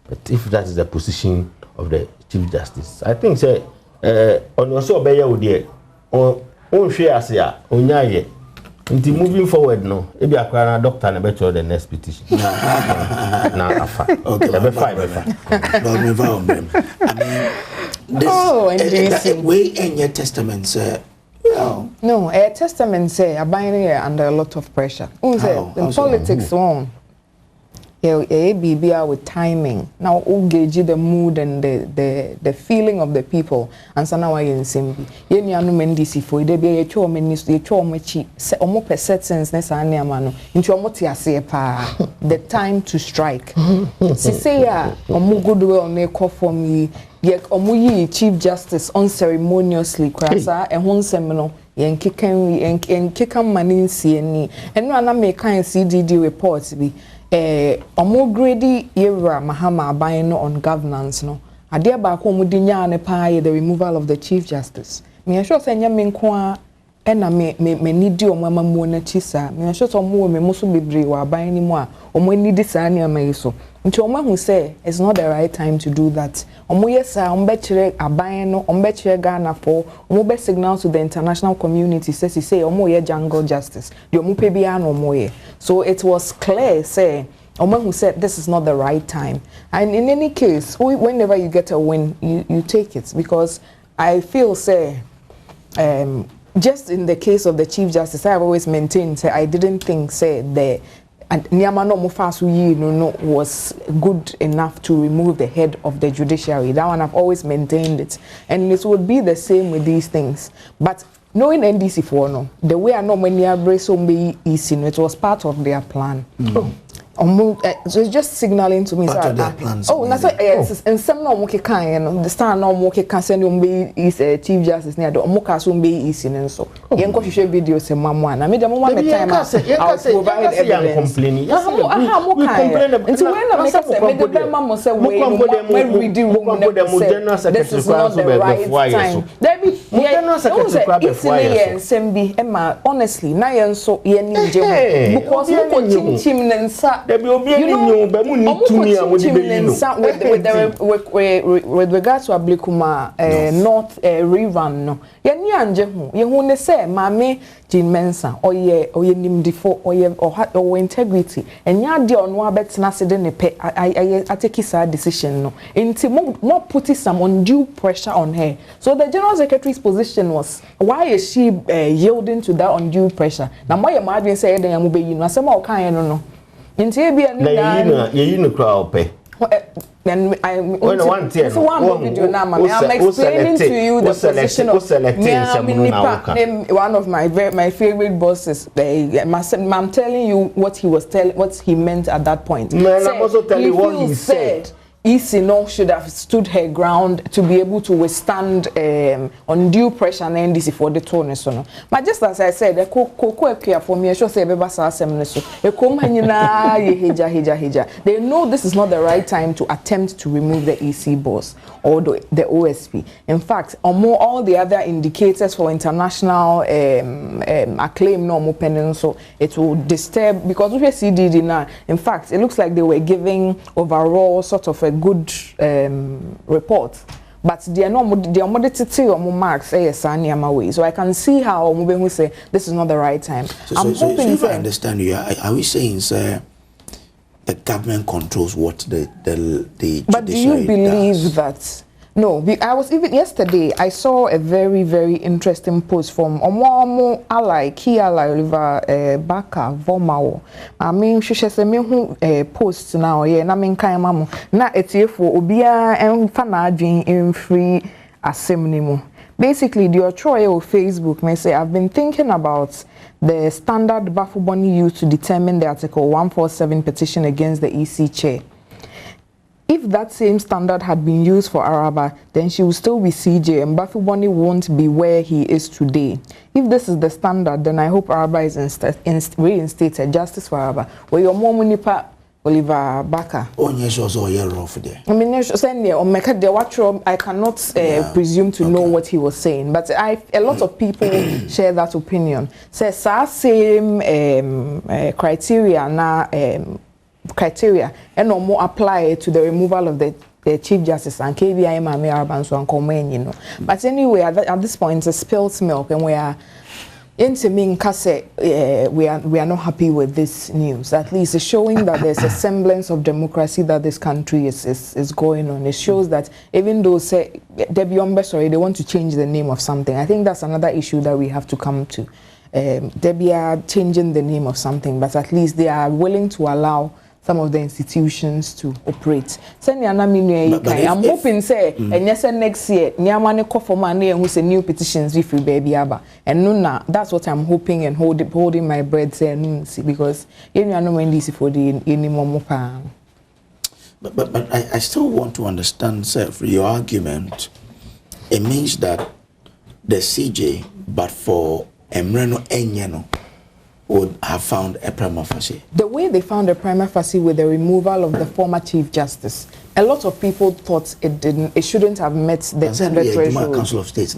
but if that is the position of the chief justice I think say on also be ya wo de on hwe ase a onyaye nti moving forward no e be akra na doctor na better the next petition na afa okay be fine no me va on them I mean this way in your testament say no a testament say abiding under a lot of pressure the politics one BBR with timing now gauge the mood and the feeling of the people and so now I in simbi ye nuanu mendisi for de be ye cho minister ye cho omachi se omo percents nessa aniama no nti omo te ase pa the time to strike say ya omo goodwill na call for me ye omo yi chief justice unceremoniously krasa e ho nsem no yen kikan maninsi ani eno ana me kan CDD report bi omo grade yewra mahama aban no on governance no ade ba ko mu dinya ne pa the removal of the chief justice me sure say nya me nko a na me nidi omo amamu na chisa me sure so omo me muso bebre wa aban ni mu a omo nidi sa ne amayi so nti omo hu say it's not the right time to do that omo yesa omo be kire aban no omo be kire Ghana for omo be signal to the international community say omo ye jungle justice the omo pe bia no omo ye so it was clear say omo who said this is not the right time and in any case whenever you get a win you take it because I feel say just in the case of the Chief Justice, I've always maintained say I didn't think say the Nyamano Mufasu was good enough to remove the head of the judiciary. That one I've always maintained it, and it would be the same with these things. But knowing NDC for no, the way I know when you are so easy, it was part of their plan. So it's just signaling to me that that's why yes, and some no moke kan the stand no moke kan say no be is Chief Justice near the moka so be easy and so yen ko hwehwe video se mamwa na me dem one time I'll provide evidence complaining until when I make say me the mama say we read the room this is not the right time there be general secretary before yes Emma honestly na yen so yen nje because we ko chimchim nensa there be obi any nyo be mu ni tumi a wodi be with regards to Ablikuma North Rivan no ye ni anje ho ye hu ne say mame Jean Mensa oye nimdifo oye integrity enya de ono abetena se de ne pe I take his decision no enti more putting some undue pressure on her. So the General Secretary's position was, why is she yielding to that undue pressure? Now my imagine say den amu be yi no asema o kan no enti e bia ni na ye no kra ope. Then I'm explaining to you the position of one of my favorite bosses. I'm telling you what he meant at that point. Man, I'm also telling you what he said. Isino should have stood her ground to be able to withstand undue pressure and NDC for the tone so. But just as I said, the koko for me, I should say they know this is not the right time to attempt to remove the EC boss or the OSP. In fact, all the other indicators for international acclaim no more pending, so it will disturb because we see CDD now. In fact, it looks like they were giving overall sort of a good report, but they are not the commodity or marks way. So I can see how Mube say this is not the right time. I'm hoping if I understand you, are we saying sir the government controls what the but do you believe does? that? No, I was even yesterday. I saw a very, very interesting post from Omo ally, key ally Oliver Baka Vomao. I mean, she says me who post now. Yeah, na mean kind mamu. Na etiefo obia enfana adwin emfree assembly mu. Basically, the Otroye of Facebook may say, I've been thinking about the standard Bafuboni used to determine the Article 147 petition against the EC chair. If that same standard had been used for Araba, then she will still be CJ and Bafuboni won't be where he is today. If this is the standard, then I hope Araba is reinstated. Justice for Araba. Where your mom munipa Oliver Baka. Oh, yes, also a rough there. I mean, I cannot presume to know what he was saying, but a lot of people share that opinion. Says same criteria na criteria and no more apply to the removal of the Chief Justice and KBI Mami Arabanso and Komen, you know. But anyway, at this point, it's spilled milk, and we are into me we are not happy with this news. At least it's showing that there's a semblance of democracy that this country is going on. It shows that even though say they want to change the name of something, I think that's another issue that we have to come to. They are changing the name of something, but at least they are willing to allow some of the institutions to operate. I'm hoping say and yes next year nyamane kofoma na who say new petitions if baby aba and no that's what I'm hoping and holding my breath say because you know when this for the any more but I still want to understand sir for your argument. It means that the CJ but for Emreno Enyano would have found a prima facie. The way they found a prima facie with the removal of the former Chief Justice, a lot of people thought it shouldn't have met the threshold. Council of States,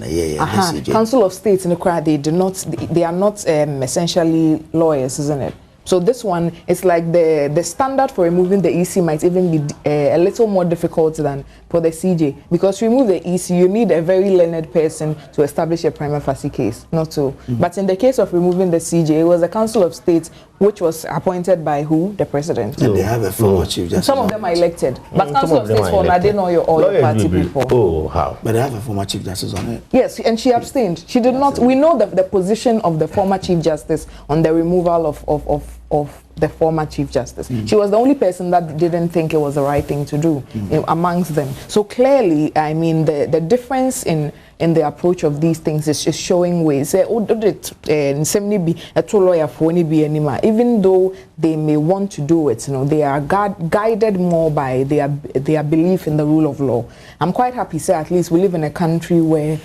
Council of States in the crowd, they are not essentially lawyers, isn't it? So this one is like the standard for removing the EC might even be a little more difficult than for the CJ, because to remove the EC you need a very learned person to establish a prima facie case, not so. But in the case of removing the CJ, it was the Council of State which was appointed by who? The president. And they have a former chief justice. Some of them are elected. But Council of States for they know all your party people. Oh, how? But they have a former chief justice on it. Yes, and she abstained. She did not. We know the position of the former chief justice on the removal of the former chief justice. She was the only person that didn't think it was the right thing to do amongst them. So clearly, I mean, the difference in the approach of these things is showing ways. Even though they may want to do it, they are guided more by their belief in the rule of law. I'm quite happy, say at least we live in a country where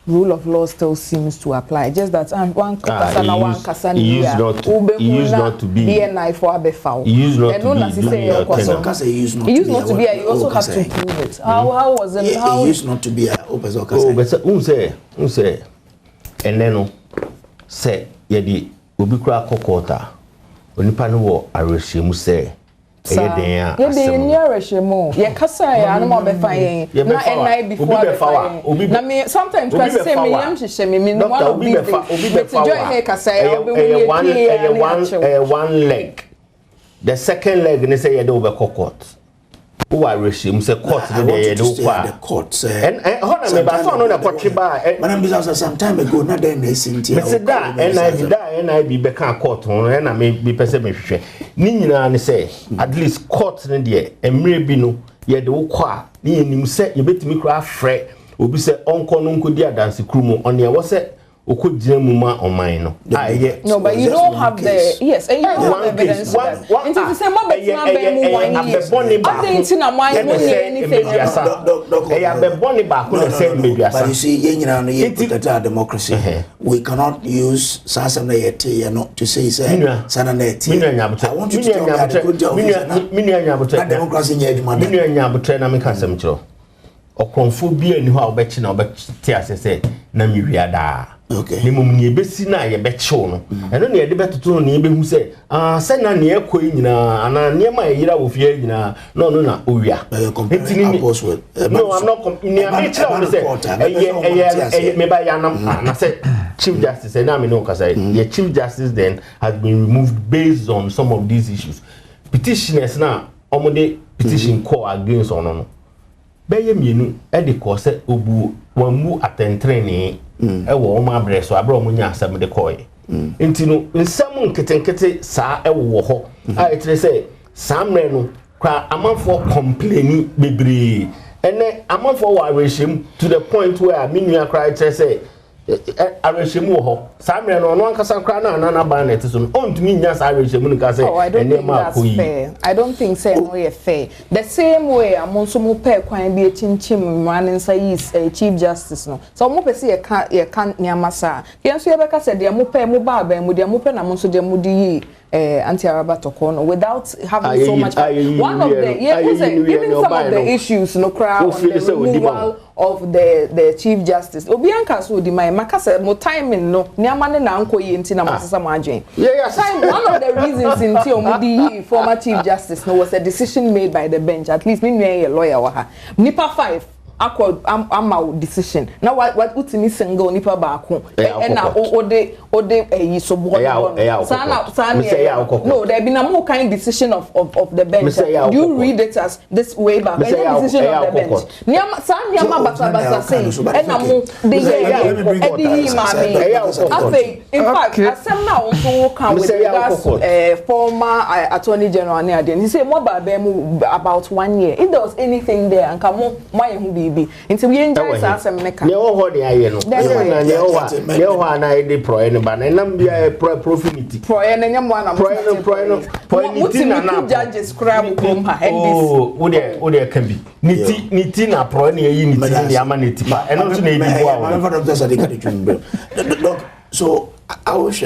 rule of law still seems to apply. Just that one used not to be. He used not to be. You also have to prove it. How was it? He used not to be a but say, and then say, yedi obi kura kokota. Onipa no wo arehemu say. Yeah, they near Reshemo. Yeah, Kasa, I know about fine. Na and before. Na me sometimes because say me am she me one of these days. But join here Kasa, one leg. The second leg they say you do be court. Who are Reshemo say court dey do the court. And hold on me ba so no na court ba. Madam Bisa some time ago na dey na sinti. Me say that NIB be kan court on na me be person me hwehwe. Ni nyina ne say at least court ne de emre bi no ye de wo kwa ni enim say ye betimi kura frɛ obi say onko no nkodi adanse krumu on ye wo say okogina mu ma oman no no but you don't have the yes and you don't have evidence into the same but you see democracy we cannot use to say I want you to tell me how to good democracy okonfobia ni ho a obechi na obeti asese na miwia da okay ni mum ni ebesi na ye bechiwo no eno na ye de betoto na ye behu se se na na ekoi nyina ana niema yira wo fie nyina no na owia etini no I'm not ni amechi na say me ba ya na say chief justice na me no kasa ye chief justice then has been removed based on some of these issues petitioners na omode petition call against ono beye mienu e de ko se obu wamu atentrene e wo ma breso abro munya asem de koy enti no nsam nketenkete saa e wo ho a etre se samre no kwa amanfo complaini bebre ene amanfo wa rehiem to the point where minua cry etre se arehiem wo ho samre no no ankasa kra na ban net so ontumi nya sa arehiem no ka se ene ma koyi I don't think say no ye fair the same way amonso mo pe kwan bi echinchim man say is chief justice no so mo pe se ye kan niamasa yenso ye beka se de mo pe mo ba ban mo de mo pe na monso de mo di anti-Araba Tokono without having so much one of the even some of the issues no crowd on the removal of the chief justice obianka so di my makasa mo timing no niama ne na anko yi nti na masasa mo adwen one of the reasons nti omudi former chief justice no was a decision made by the bench at least me nwe lawyer wa ha nipa 5 I'm decision now what utimi single nipa baako and na ode so no there been a more kind decision of the bench do you read it as this way back any decision of the bench niama basa say and na mo in fact asem na on come with regards former attorney general he say mo ba about 1 year if there was anything there and come mo into we enjoy some meka ne wo ho de aye no ne ho na e de pro ne ba na nam bia profinity pro ne nyamo na pro na judges crab kom ha wo de kan bi niti na pro ne yi niti ne ama niti pa eno so na e bi wa so I wish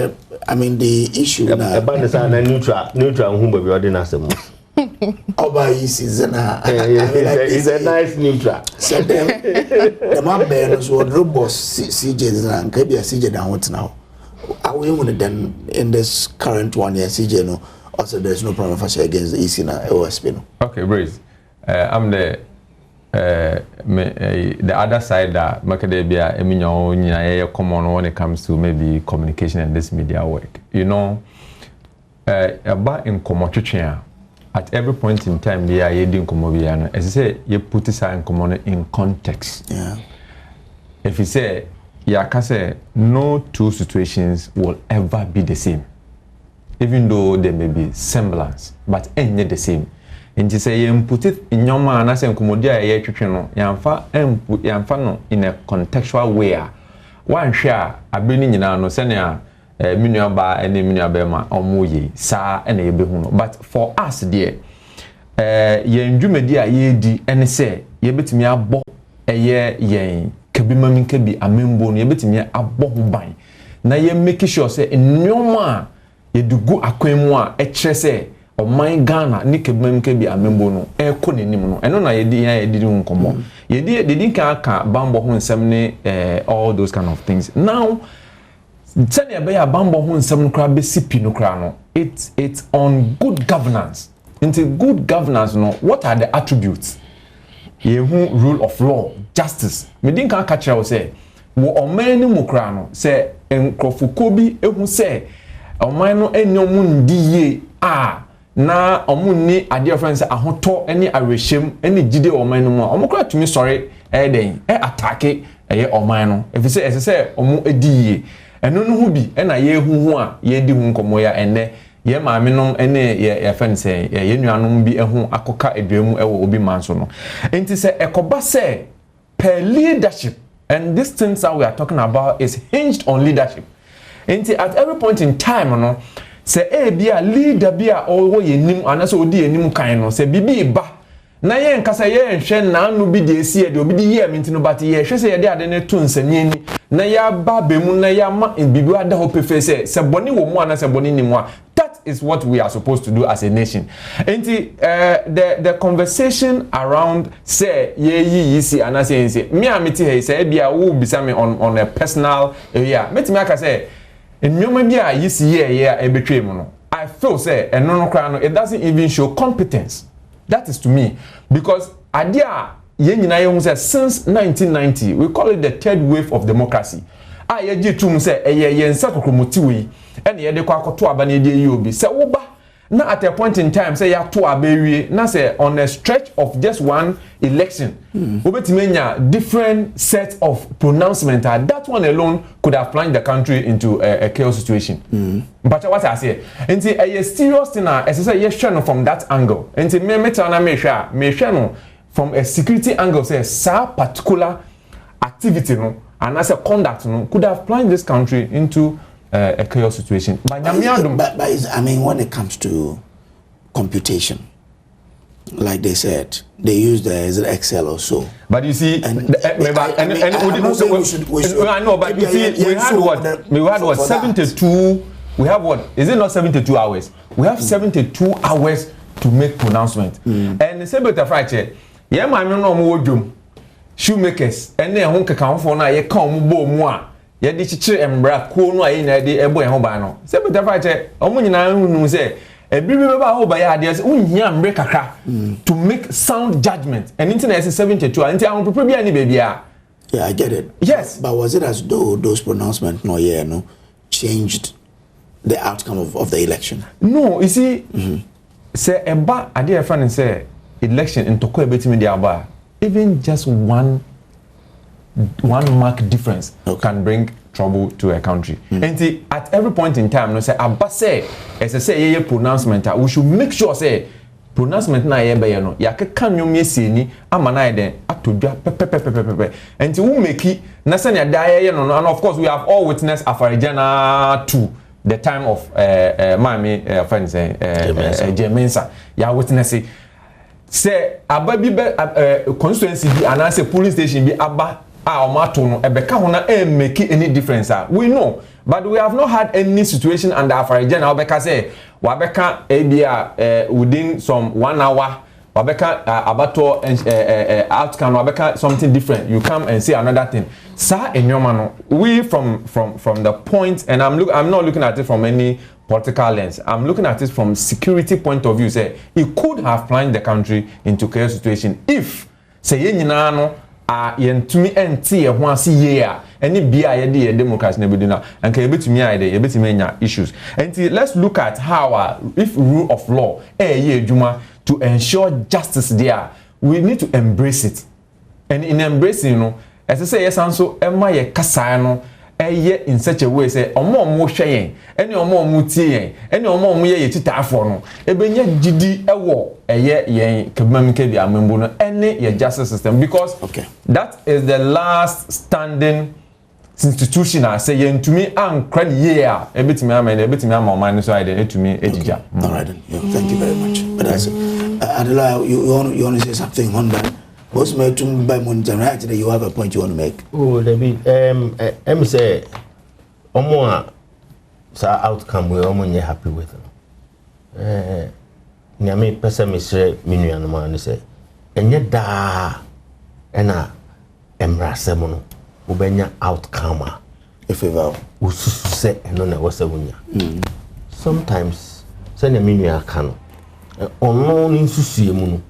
I mean the issue na na neutral hu ba bi odi na asem Oba is a nice neutral. So the man bears what robust CJ and Kabia CJ down what now. Are we going then in this current 1 year CJ no? Also, there's no problem for against the EC na OSP no. Okay, Breeze. I'm the other side that Makadebia Eminyo, common when it comes to maybe communication and this media work. You know. aba nkomo twetwe at every point in time they are yedi nkomo bia no as say you put aside nkomo in context. Yeah. If you say say no two situations will ever be the same, even though there may be semblance, but ain't the same. And you say you put it in your man as nkomodia ye twetwe no yamfa no in a contextual way. One share abini nyina no senia minua ba ene minua ba ma omoye sa ene ye behu no, but for us there yen dwumadi a ye di ene se ye betimi abo yen kabimam nkabi amembo no ye betimi abo ho ban na ye make sure say nnwoma ye dugu akwanmu a ekire se oman Ghana ni kabimam nkabi amembo no ekọ nenim no eno na ye di nkomo ye di kan bambo ho nsem ne all those kind of things. Now Tanya be bambo ho nsem kra be sipi no kra no, it's on good governance. Into good governance no, what are the attributes? Yehu rule of law, justice. Me din kan ka kire say wo oman ni mu kra no say enkrofoko bi ehu say oman no enyomu ndiye na omunni ade friends ahoto eni areshem eni gide oman no mu omukra tumi sorry den attack oman no if say ese omu ediye eno no hu bi na ye hu a ye di hu nkomo ya ene ye maame nom ene ye friends ye nuanom bi ehu akoka eduamu ewo obi manso no enti say ekoba say per leadership, and these things that we are talking about is hinged on leadership. Enti at every point in time no say bia leader bia owo yenim anaso odi enim kan no say bibi ba na ye nkasa ye nhwe na anu bi de esi de obi di ye minti no but ye hwe say ye de ade ne to nsani ni na ya ba bemu na ya ma bibi ada ho pefe se boni wo mu ana se boni ni mu a. That is what we are supposed to do as a nation. Enti the conversation around say ye yisi anase say me amiti he say bia wo bisa me on a personal area metimi aka say nnwoma bia yisi ye ebetwe mu no I feel say eno no kra no it doesn't even show competence. That is to me because adia ye nyina ye hu say since 1990 we call it the third wave of democracy. Ye gitum say ye nsa kokromoti we ene ye de kwa akoto aba na de yi obi say wo ba na at a point in time say ya to aba wie na say on a stretch of just one election obetime nya different set of pronouncement that one alone could have plunged the country into a chaos situation. But what I say enti a serious thing na as say ye hwe from that angle enti me tell na me hwe no from a security angle say sa particular activity no and as a conduct no could have plunged this country into a chaos situation. But I mean, when it comes to computation, like they said, they use the Excel or so. But you see, I know, but you see, we had what 72. We have what? Is it not 72 hours? We have 72 hours to make pronouncement. And the same better fracture. Yeah, my man, no shoemakers and then home account for now. You come bo moi. Ye di chichire embra ko no ayi na de ebo en ho ban no se better fight omunyina hunu se ebibi be ba ho ba ya de se unhia mbre kakra to make sound judgment and internet is 72 and I prepare bia ni bebia. Yeah, I get it. Yes, but was it as though those pronouncements changed the outcome of the election? No, you see say eba ade e fan say election ntoko ebetimi dia ba even just one mark difference can bring trouble to a country. And at every point in time, no say abase as I say ye pronouncement we should make sure say pronouncement na ye be no ya keka nwom yesi ni amana den atodwa pepepepepepe and we make it na say na da no and of course we have all witnessed Afarijana to the time of mami friends Jemensa ya witness it say ababi constituency bi anase police station bi aba omato no ebeka ho na make any difference we know but we have not had any situation under Afarijana obeka say wabeka ebia within some 1 hour wabeka abato outcome wabeka something different you come and say another thing sir enyoma no we from the point and I'm not looking at it from any political lens. I'm looking at it from security point of view say it could have plunged the country into chaos situation if say ye nyina no yentumi enti ye ho ase ye any bia ye democrats na bedu na anka ye betumi aye de ye betumi anya issues. And let's look at how if rule of law ye adwuma to ensure justice there, we need to embrace it. And in embracing, you know, as I say, yes, and so Emma ye kasano, in such a way, say, or more shayin, any or more muti, any or more ye titafono, ebenya gidi a war, a ye communicate the amembono, any ye justice system, because that is the last standing institution. I say, to me, I'm credit year, a bit me, a bit me, I'm on so I did to me, Edija. All right, thank you very much. But I said, Adela, you want to say something on that? What's my to buy money right? You have a point you want to make. Oh, David, say, Omoa, so outcome we are happy with. Nyame person me say minu man say, enye da, ena emrasemono, ubenya outcome. If ever, ususu say eno na wasa wunya. Sometimes, say na minu akano, ono ni susu yemunu.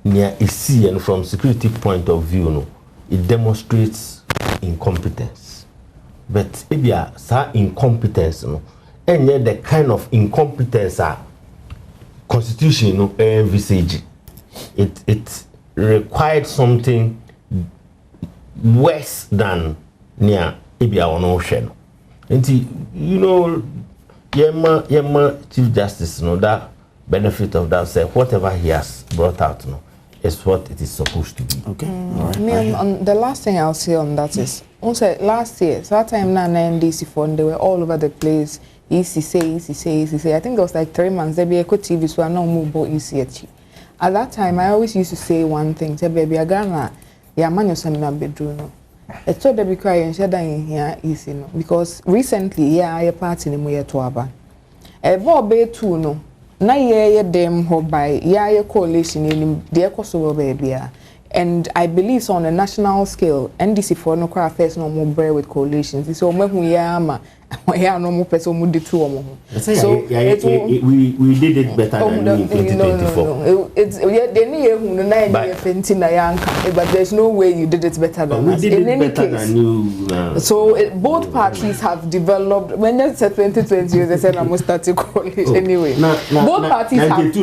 Near a see and from security point of view, no, it demonstrates incompetence. But if you are incompetence, no, and yet the kind of incompetence constitution no envisage, it required something worse than near if you are on ocean. And you know, Yema Chief Justice, no, that benefit of that say whatever he has brought out, no. Is what it is supposed to be. Okay. All right. The last thing I'll say on that is also last year, so that time now NDC phone, they were all over the place. EC say. I think it was like 3 months. They be eco TV, so I know move about ECH. At that time, I always used to say one thing: say, baby, I Ghana, yeah, man, you're sending a bedroom. It's so they be crying, shut down here, easy, no. Because recently, yeah, I party in Moya Tuaba. A boy too, no. Na ye dem ho by ye coalition in the Kosovo baby. And I believe so on a national scale, NDC for no cry first no more bear with coalitions. So when we are no more person would do two. So we did it better than in 2024. No. It's they near who but there's no way you did it better than us. In any case, so both parties have developed. When they said 2020, they said I must start a coalition anyway. Both parties have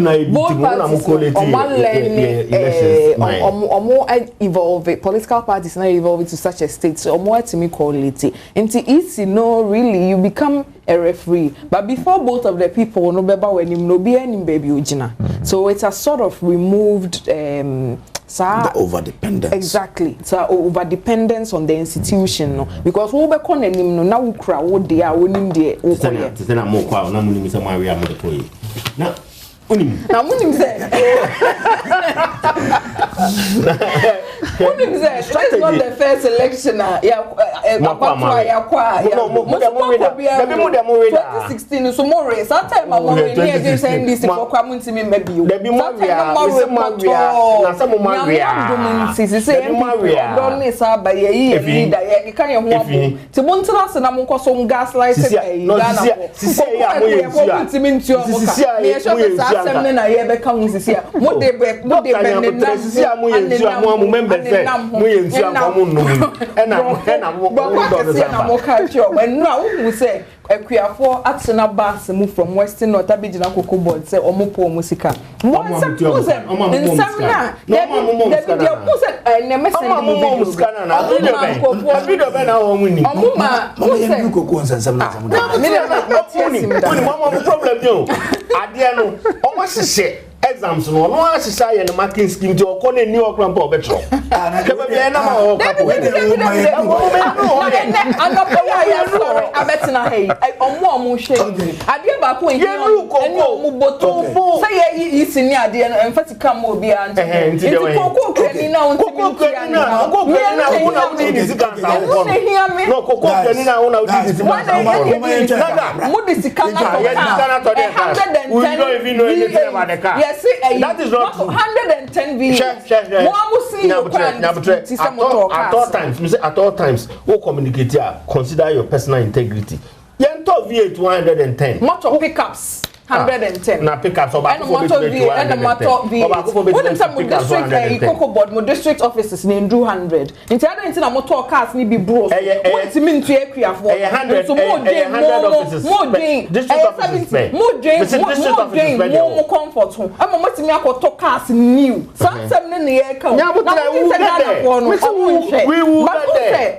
more evolve. Political parties now evolve to such a state. So more to me coalition. And it's no really. You become a referee, but before both of the people no beba when him no be any baby ujina. So it's a sort of removed the over-dependence. Exactly. So over-dependence on the institution, no. Because who be kon him no na ukra wo dey a wonim dey wo koye. Tena mo kwa na munim se ma we am dey koye. Na unim. Na munim se. Unim se. It's not the first election yeah. 2016 so more race that time I'm we near just saying this for kwamunti me maybe you na some don't miss ba ye leader ye kan ye ho abo ti montana se na mo nkoso gas license Ghana na ye be kan sisi mo de when now who say Equiafo Atsena Bass move from Western North Abidjan Cocoa Board say Omopo Musica. One said in Samina, there was a Nemesis exams no asisa ye no marking scheme to okọ na New York rampo betro kebe be na ma o kapo abetina hey omo hwe ade ba ko hin omo boto say ye isini ade no emphatica mo bi an nti kokko kwani na on timi na una udi disika sa wo no kokko kwani na una udi disika mo disika na to dey we don't even know anything about the car. That is not 110 views. At all times, who communicate here, consider your personal integrity. You enter V8 110. Much of pickups. 110. Na pick up so and motor V and the motor V. What in some district cocoa board, my district offices name 200. In the other instead of motor cars need be bros. What's mean to equia for 100? So more Jane, more Jane, more Jane, more comfort. I'm a much more to cars new. Some in the air come.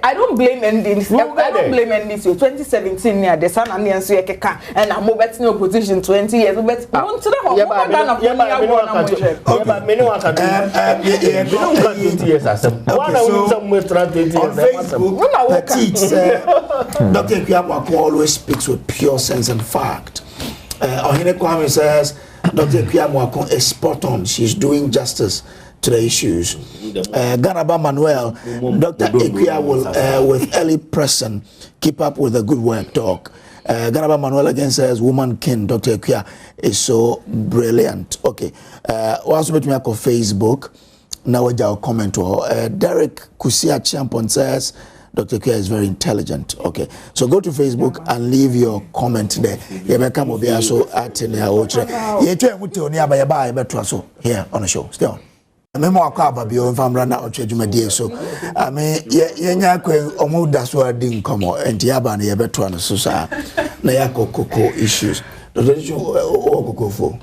I don't blame endings. I don't blame endings. 2017 near the sun and the answer and I'm over no position 20 years. But want to the home. Dr. Kwiamwako always speaks with pure sense and fact. Ohene Kwame says Dr. Kwiamwako is spot on. She's doing justice to the issues. Ganaba Manuel, Dr. Equia will, with Ellie Preston, keep up with the good work, talk. Ganaba Manuel again says, Woman King, Dr. Equia is so brilliant. Okay. Also, bet me on Facebook. Now, I'll comment. Derek Kusia Champon says, Dr. Equia is very intelligent. Okay. So go to Facebook and leave your comment there. You may come over here so at here on the show. Stay on. Memo akwa bi o famra na otwedwumadie so ame yenya kwen omuda so adi nkomo enti aba na yebeto no so sa na yakokoko issues dodo okokofo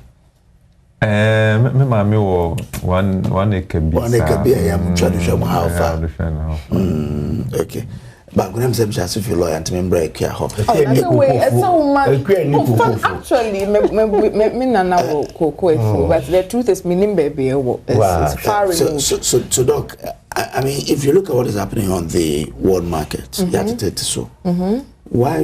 me ma me wo one ekabia ya mutwadhwe mu hafa okay but when I'm saying just if you lawyer and me break here ho actually me nana wo koko but the truth is meaning baby it's far removed. So doc, I mean if you look at what is happening on the world market, why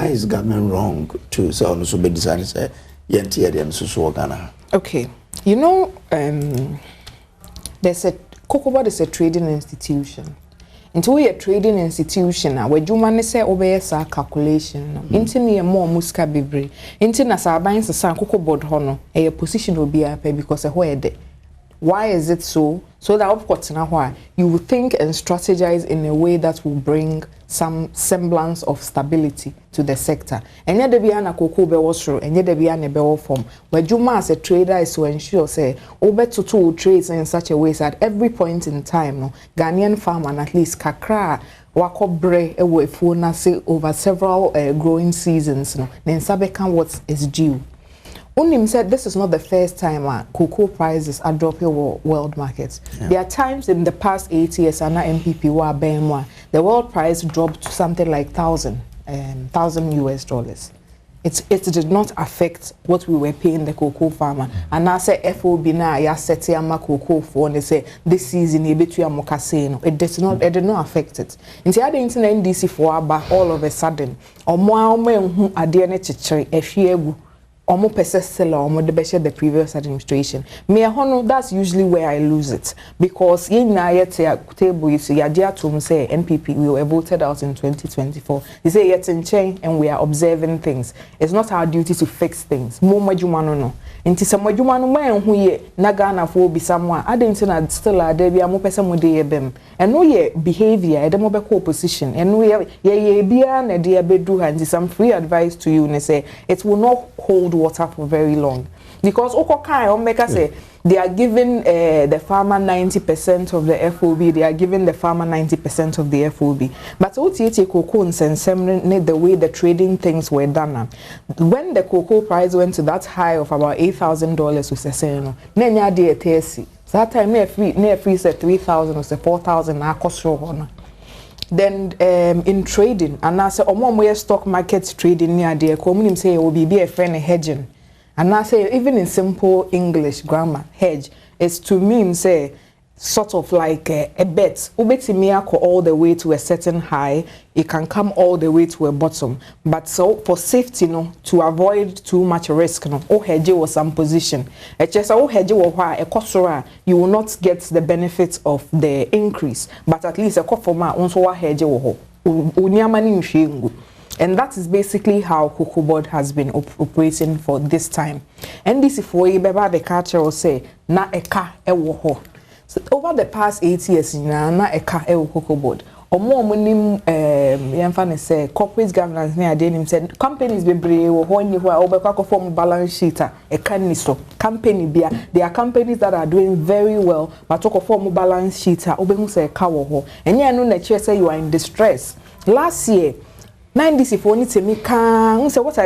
is government wrong to say on so be design say yentia dem so Ghana? Okay, you know there's a cocoa board is a trading institution. Into a trading institution where you man say obey sa calculation into near more muska bebre into na sa buying sa cocoa board hono a position will be up because why is it so that of course now why you would think and strategize in a way that will bring some semblance of stability to the sector. And yet, the Biana Cocoa be was true, and yet the Biana be form. Where Juma as a trader is to ensure, say, over to two trades in such a way that at every point in time, no, Ghanaian farmer and at least kakra wako bre away for say over several growing seasons, no, then sabeka what is due. Unim said this is not the first time cocoa prices are dropping world markets. Yeah. There are times in the past 8 years, and MPP wa BMWA, the world price dropped to something like $1,000 US. It did not affect what we were paying the cocoa farmer. And I say FOB na ya seti ama cocoa for and they say this season ebetu amokaseno. It did not affect it. Inti ade internet NDC for aba all of a sudden. Omo ade ne chichiri ehwiegu. Omo persistela omo de beshe the previous administration. Me hono that's usually where I lose it because in na yet table you see yadia to say NPP we were voted out in 2024. They say yet in chain and we are observing things. It's not our duty to fix things. Mo majumano no. Inti some majumano man who ye na Ghana for be someone I didn't know still a debia mo pesa mo de bem. And no ye behavior e mo be opposition and we ye bia na de bedu and some free advice to you and say it will not hold water for very long because say they are giving the farmer 90% of the FOB, they are giving the farmer 90% of the FOB. But the way the trading things were done, when the cocoa price went to that high of about $8,000, we say, that time near free said 3,000 or 4,000. Then in trading, and I say, stock market trading near the community say, will be a friend hedging. And I say, even in simple English grammar, hedge is to mean, say, sort of like a bet. Ubetimiako all the way to a certain high, it can come all the way to a bottom. But so for safety, no, to avoid too much risk, no, or hedge was some position. It's just a hedge or why a costura, you will not get the benefits of the increase, but at least a cofoma also hedge or and that is basically how Cocoa Board has been operating for this time. And this is for the culture will say na eka ewo ho. So over the past 8 years, na eka ewo Cocoa Board. omo nim yemfa ne say corporate governance ne ade nim said companies bebree wo ho ni ho a obekwa form balance sheet a e kan ni so company bia there are companies that are doing very well but talk form balance sheet a obehu say ka wo ho enye no na che say you are in distress. Last year 90 for only to me can say what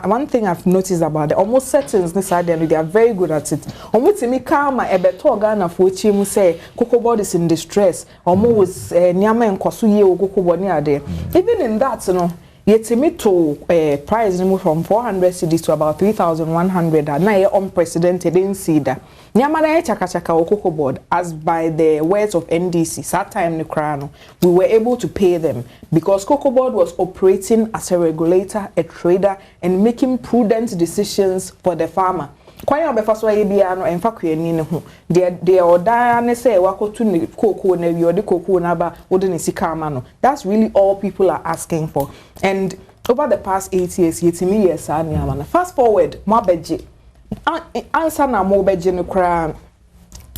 one thing I've noticed about it almost settings this side they are very good at it. Almost to me can my ebeto Ghana for chimu say cocoa board is in distress almost nyama enkoso ye cocoa board near there. Even in that, you know, yet me to price remove from 400 cedis to about 3,100 and now unprecedented didn't see that. Nyama na chaka cocoa board as by the words of NDC that time the crown we were able to pay them because cocoa board was operating as a regulator, a trader and making prudent decisions for the farmer. Kwanya obefaso ye bia no emfa kwani ne ho de oda ne say wakotu ne cocoa na wi ode cocoa na ba ode ne sika ama no. That's really all people are asking for. And over the past 8 years yetimi years na fast forward mo abeje answer na mo beje no kra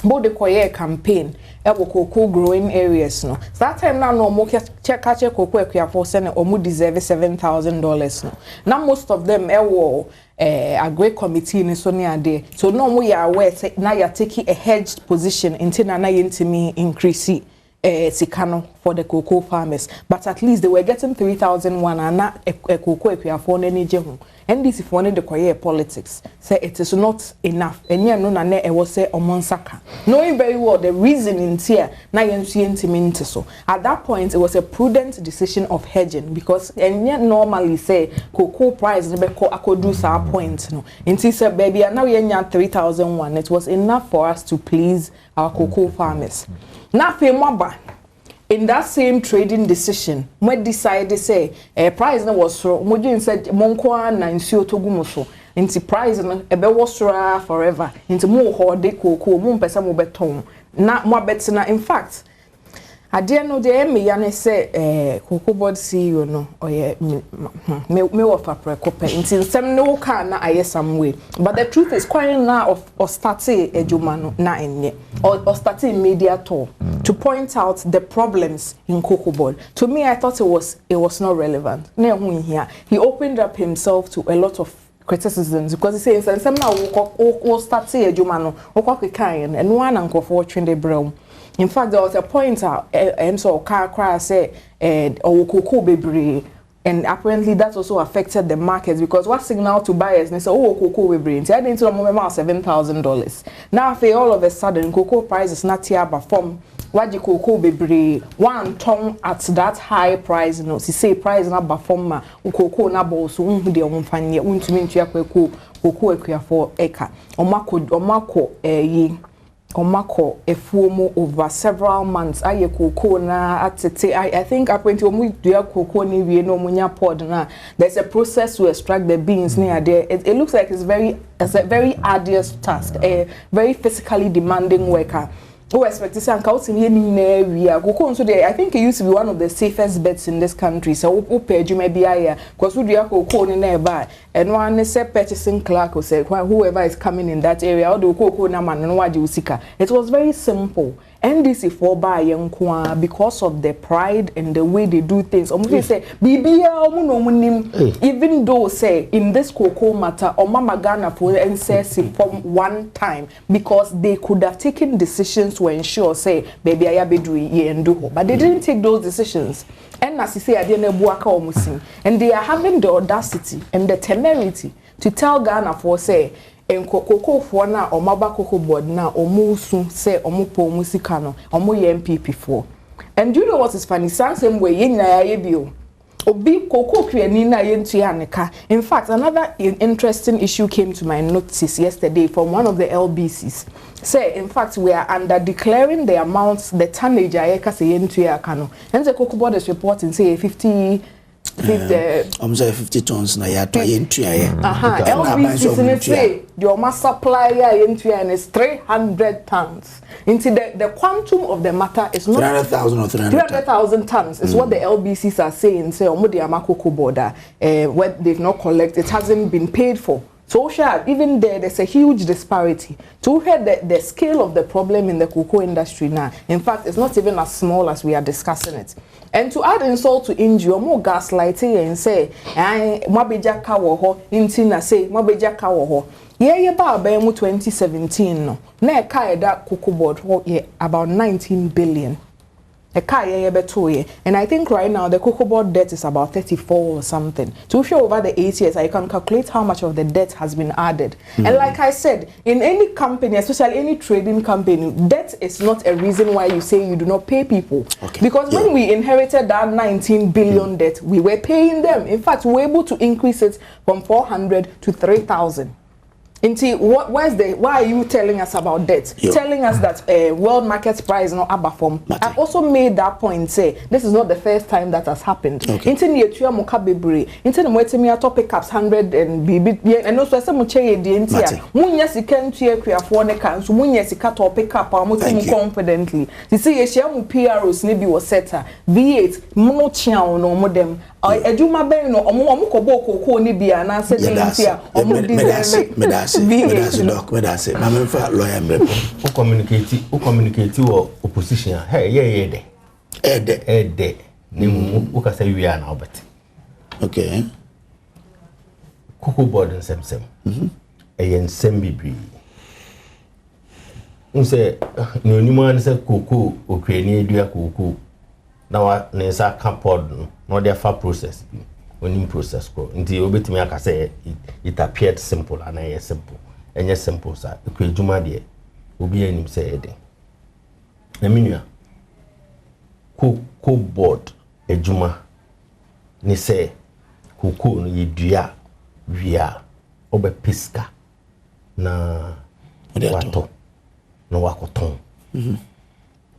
bo de koye campaign e wo cocoa growing areas no that time na no mo check cocoa equiafo say na omo deserve $7,000 no now most of them e wo a great committee in so near there so no mo ya aware say now you are taking a hedged position until na yentimi increase sikano for the cocoa farmers but at least they were getting 3,001 and na cocoa equiafo na nije ho NDC for the koye politics say it is not enough enye no na na e was say omonsaka knowing very well the reason in here na yentimi so at that point it was a prudent decision of hedging because enye normally say cocoa price be ko akodu sa point no inti say baby now yenya 3,001 it was enough for us to please our cocoa farmers na fe moba in that same trading decision we decided say price na was so modin said monko na nsuo togumo so inti price no ebe was forever inti mo hode cocoa mo pesa mo beton na mo betina in fact ade no de me ya ne say cocoa board CEO no oye me offer prekope inti nsem no ka na aye some way but the truth is quite now of starting ejuma no na enye or starting media tour to point out the problems in cocoa board. To me I thought it was not relevant. He opened up himself to a lot of criticisms because he says and some now will start say ejuma no and one uncle for trend brown. In fact, there was a point so car cry say cocoa bebre and apparently that also affected the market because what signal to buyers they say cocoa bebre I didn't know $7,000. Now all of a sudden cocoa price is not here but from what the cocoa bebre 1 ton at that high price no she say price na ba form ma cocoa na bo so hu de omfanye untumi ntua cocoa equiafo eka omako omako efuomo over several months aye cocoa na atete I think apparently omu dua cocoa ni wie no munya pod na there's a process to extract the beans near there it looks like it's a very arduous task a very physically demanding worker. Oh, expect to say cocoa so I think it used to be one of the safest bets in this country. So page you may be here because we do cocoa in nearby and one say purchasing clerk or say whoever is coming in that area or the cocoa na man and what you seek. It was very simple. NDC for buy young because of the pride and the way they do things. Say even though say in this cocoa matter or Mama Ghana for NCC from one time because they could have taken decisions to ensure say baby I be doing ye and do but they didn't take those decisions. And as you say and they are having the audacity and the temerity to tell Ghana for say en cocoa for na or maba cocoa board na or musu say or mupo musikano or mo MPP for. And do you know what is funny? Same way yin na yebio. Obi cocoa creani na yentu yaneka. In fact, another interesting issue came to my notice yesterday from one of the LBCs. Say, in fact, we are under declaring the amounts, the tonnage ayeka say yentu yakano. And the cocoa board is reporting say 50 tons na ya to yentu ya. LBC say the supplier yentu ya is 300 tons. Into the quantum of the matter is not 300,000 or 300,000 tons is what the LBCs are saying. Say omo the cocoa border where they've not collected, it hasn't been paid for. So even there's a huge disparity. To hear the scale of the problem in the cocoa industry now, in fact, it's not even as small as we are discussing it. And to add insult to injury, more gaslighting and say, "Mabeja kawo intina say mabeja kawo." Yeah, ba 2017 no. Na ka that cocoa board about 19 billion. And I think right now the cocoa board debt is about 34 or something. To show over the 8 years, I can calculate how much of the debt has been added. And like I said, in any company, especially any trading company, debt is not a reason why you say you do not pay people. Because when we inherited that 19 billion debt, we were paying them. In fact, we were able to increase it from 400 to 3,000. Why are you telling us about debt? Telling us that world market price not abafom. I've also made that point, say this is not the first time that has happened. Into the moka bebre, into the mwetemi topic caps 100 and BB and also some muche the intia. Munya sikan tia kria for ne can so munya sika topic up mutim confidently. You see a share mu PROs nibi was setter V8 mono chiao no modem. Ejuma ben no omo kobo koko ni bia na se de intia omo Medase, Mamma lawyer, who communicate or opposition. Hey, de. Who can say we are now, but okay. Cocoa board and sem. And sem be. Say, no, you man say cocoa or create near cocoa. Now, there's a campod, not their far process. When process go until you bet me, I can say it appeared simple and I simple. And yes, simple, sir. The Juma dear will be any say. I mean, cocoa board a Juma. Ni say, cocoa no ye dia via obe pisca na wato no wakoton.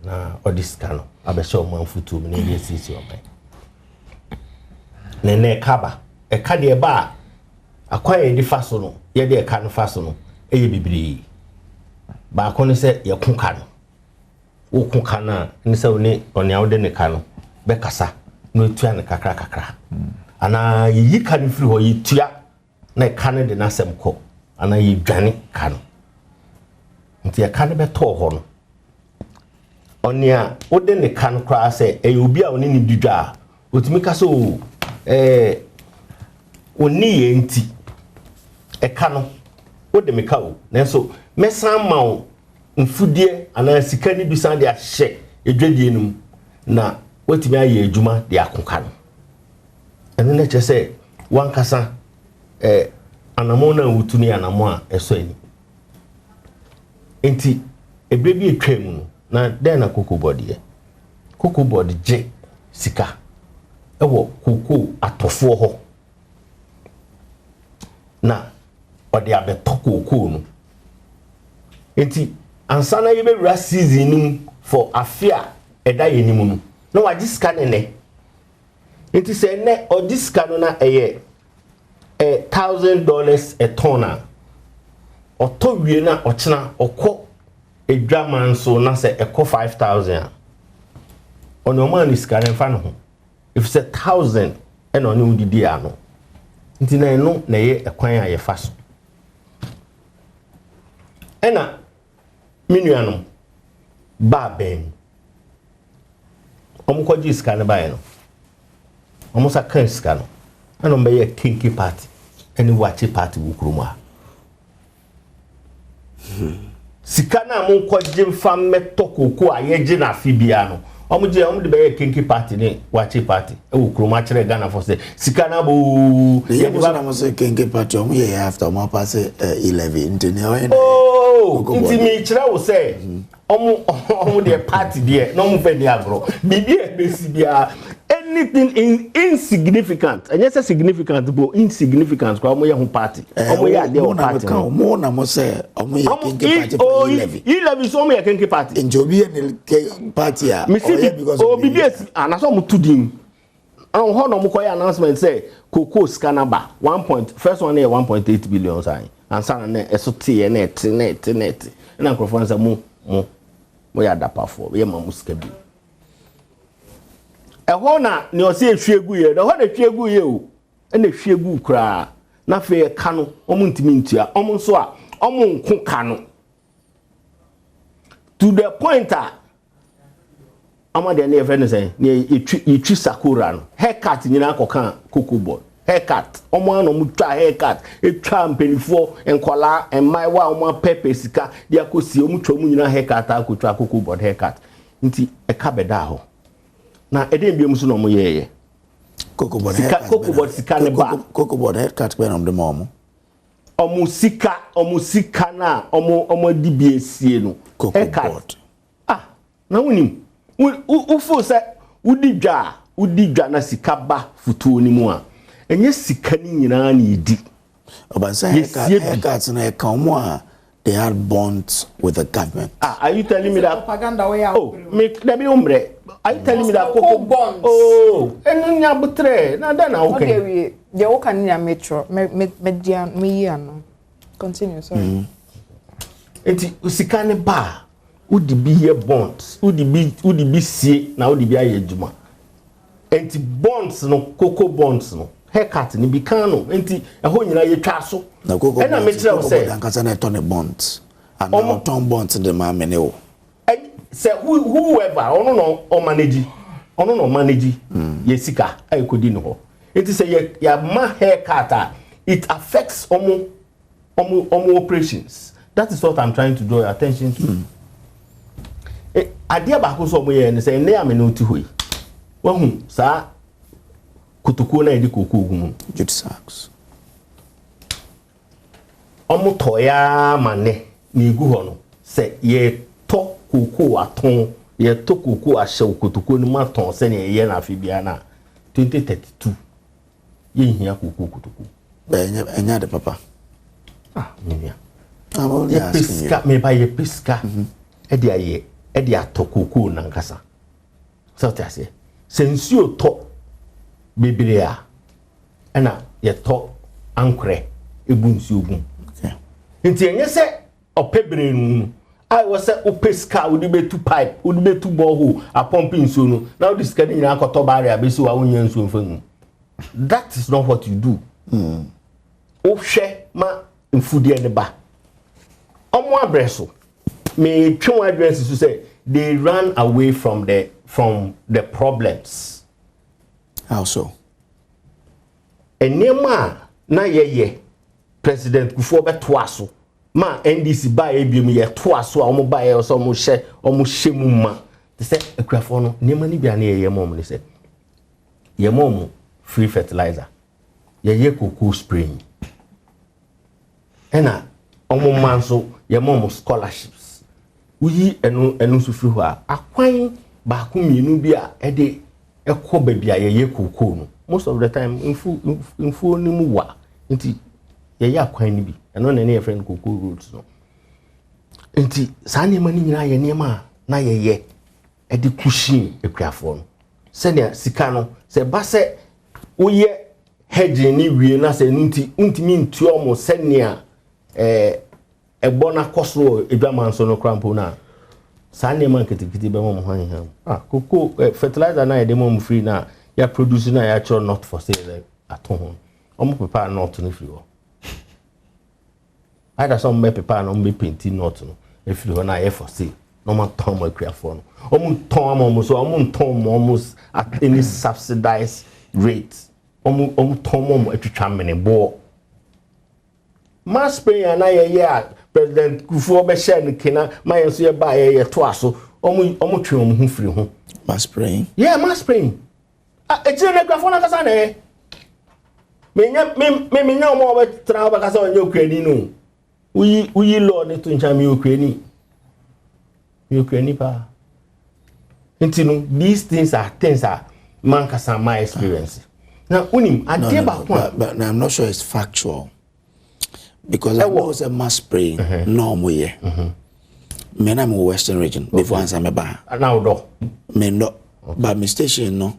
Na odiscano. Abesho man futu me ne sisi obe. Nene kaba e ka de ba akwaye di faso no ye de ka no faso no eye bibiri ba ko ne se ye kunka no wo kunka na ne se oni awde ne ka no be kasa no tua ne kakra ana yi ka ne firi ho yi tua na ka ne de na sem ko ana yi dwane ka no nti ye ka ne be to ho no oni a wo de ne ka no kra se e obi a oni ni didwa otimi ka so oni enti eka no wo de meka o nanso mesan ma wo mfudie ana sika ni bisan de ahye edwadie num na wotimi aye adwuma de akoka no eno na che se wankasa anamo na wutuni anamo a eso ani enti ebrebi etwam no na den na cocoa board je sika ewo cocoa atofo ho na ode abeto cocoa no enti ansana yebe wura season nim for afia eda yenimu no na wajiska ne enti se ne odiska no na eye $1,000 a ton oto wie na ochena okọ edwaman so na se ekọ 5,000 ono man iska ne fa no ho if it's 1,000 and on you did ano. Intina no na ye ekwan aye faso. Ena minuanom ba ben. Omo kwaji iska ne ba no. Omo sa kan iska no. Ana mbe ye kinky party. Any watch party wo kroma. Sika na mo kwaji mfa metokoko aye je na afibia no. Omo de be kinky party ni wachi party e wo kroma kire Ghana for say sika na bo ye ba na mo say kinky party omo ye after mo pass 11 intini inti mi kire wo say omo de party there no mo fe ni agro bibi e besi bia anything insignificant and yes significant but insignificant kwa omo ye ho party omo ye ade o party mo na mo say omo ye kinky party for 11 so omo ye kinky party enjobi e party a because BBS and so mutudin on ho no mkoya announcement say cocoa scanaba 1. First one here 1.8 billion sign and san na esote net na microphone say mo ya dapa for ye ma muska bi e ho na ne o say ehwiegu ye de ho na ehwiegu ye o na ehwiegu kra na fe ka no omo ntimi ntua omo nso a omo nko ka no to the point a amade na efe no say na etwi sakura no haircut nyina akoka cocoa board haircut omo ano mu twa haircut etwa mpenifo enkola emaiwa omo pepe sika dia kosi omo twa mu nyina haircut akotwa cocoa board haircut nti eka beda ho na eden biam so no mo yeye cocoa board sika ne ba cocoa board haircut when on the mom omo sika na omo dibie sie no haircut na wonim ufo se udidwa na sika ba futuo ni mu a enye sika ni nyina na edi obansa haircut na ekamu a they had bonds with the government. Are you telling me that propaganda way out? Oh, me let me umbre. Are you telling me that cocoa bonds? Oh, and nya butre. Na then okay. Okay, we the oka nya metro median me no. Continue, sorry. Enti usika ne ba, udi bi ye bonds, udi bi sie na udi bi aye djuma. Enti bonds no cocoa bonds no. Haircut ni bi kan no enti eho nyina ye twa so na cocoa na me tell say ankasa na turn bonds and now turn bonds in the man mene o say whoever ono no manage ye sika ay kodi no ho enti say ya ma haircut it affects omo operations. That is what I'm trying to draw your attention to. Adia ba ko so omo ye ne say ne am no ti hoi wahu sa kutukuo na edi kokuo gumu jute sacks omo toya mane ni gu ho no se ye to kokuo aton ye to kokuo ahye kutukuo ni maton se ne ye na afibia na 2032 ye hia kokuo kutukuo enya de papa minia ye piska me ba ye piska edi ato kokuo na nkasa so ti ase sensuo to biblia ena ye to ankre ebunsi ogun nti enye se opebre nu ai wo se opeska odi betu pipe odi betu borehole a pumping nsuo no na odi sika nyina akoto bare abesi wa wonya nsuo mfanu. That is not what you do. O hwe ma mfudie ne ba omo abreso me twon address so say they ran away from the problems. How so? Enema na ye President Kufuor beto aso ma NDC ba ebiom ye to aso a omo ba ye so omo hye mu ma te se akuafo no nema ni bia na ye mom ni se ye mom free fertilizer ye cocoa spraying ena omo manso ye mom scholarships uyi enu so free ho a akwan ba ko mienu bi a ede ekọ bebia ye cocoa no most of the time infu ni mu wa nti ye akwan ni bi eno na ne friend cocoa roots no nti sa ne mani nyina ye nema na ye edi kushin ekuafo no se ne sika no se ba se oye hedge ni wie na se nti untimi ntuo mo se ne ebona koso edwamanso no krampo na sa ne man ketikiti be mo hwan ha cocoa fertilizer na ye mo free na ya produce na ya cho not for sale at home omo prepare not no free o either some me prepare no me painting not no e free ho na ye for sale no man ton mo akuafo no omo ton mo so omo ton mo almost at any subsidized rate omo ton mo atwitwa mene bo mass spray na ye President Kufuor be share ne kena my so ye ba ye to aso omo twe omo hu firi ho mass spraying. Yeah, mass spraying. Ejire ne grafo na kasa na ye menya omo be tra ba kasa onye okrani no uyi law ne to ncha me okrani pa nti no these things are man kasa my experience now unim ade ba ko but I'm not sure it's factual. Because I was a mass spraying, no more. Me na mo Western region before answer me ba. Now do. Me no, but me station no.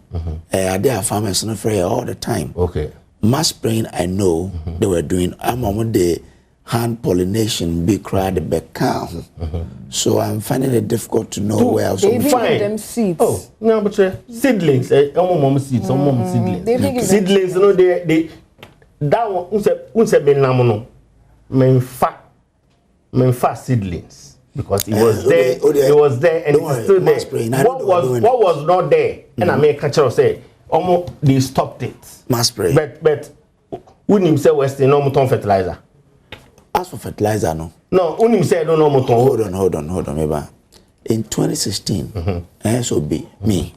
There farmers no free all the time. Okay. Mass spraying I know they were doing. I'm on the hand pollination big cry the back count. So I'm finding it difficult to know where else. They give them seeds. Oh, no, but seedlings. Mom seeds. Seedlings. You know they that one unse menam no menfa seedlings because it was there it was there and it's still there. What was not there and I make catch us say almost they stopped it. But unim say Western no muton fertilizer. As for fertilizer no unim say no muton. Hold on maybe in 2016 SOB me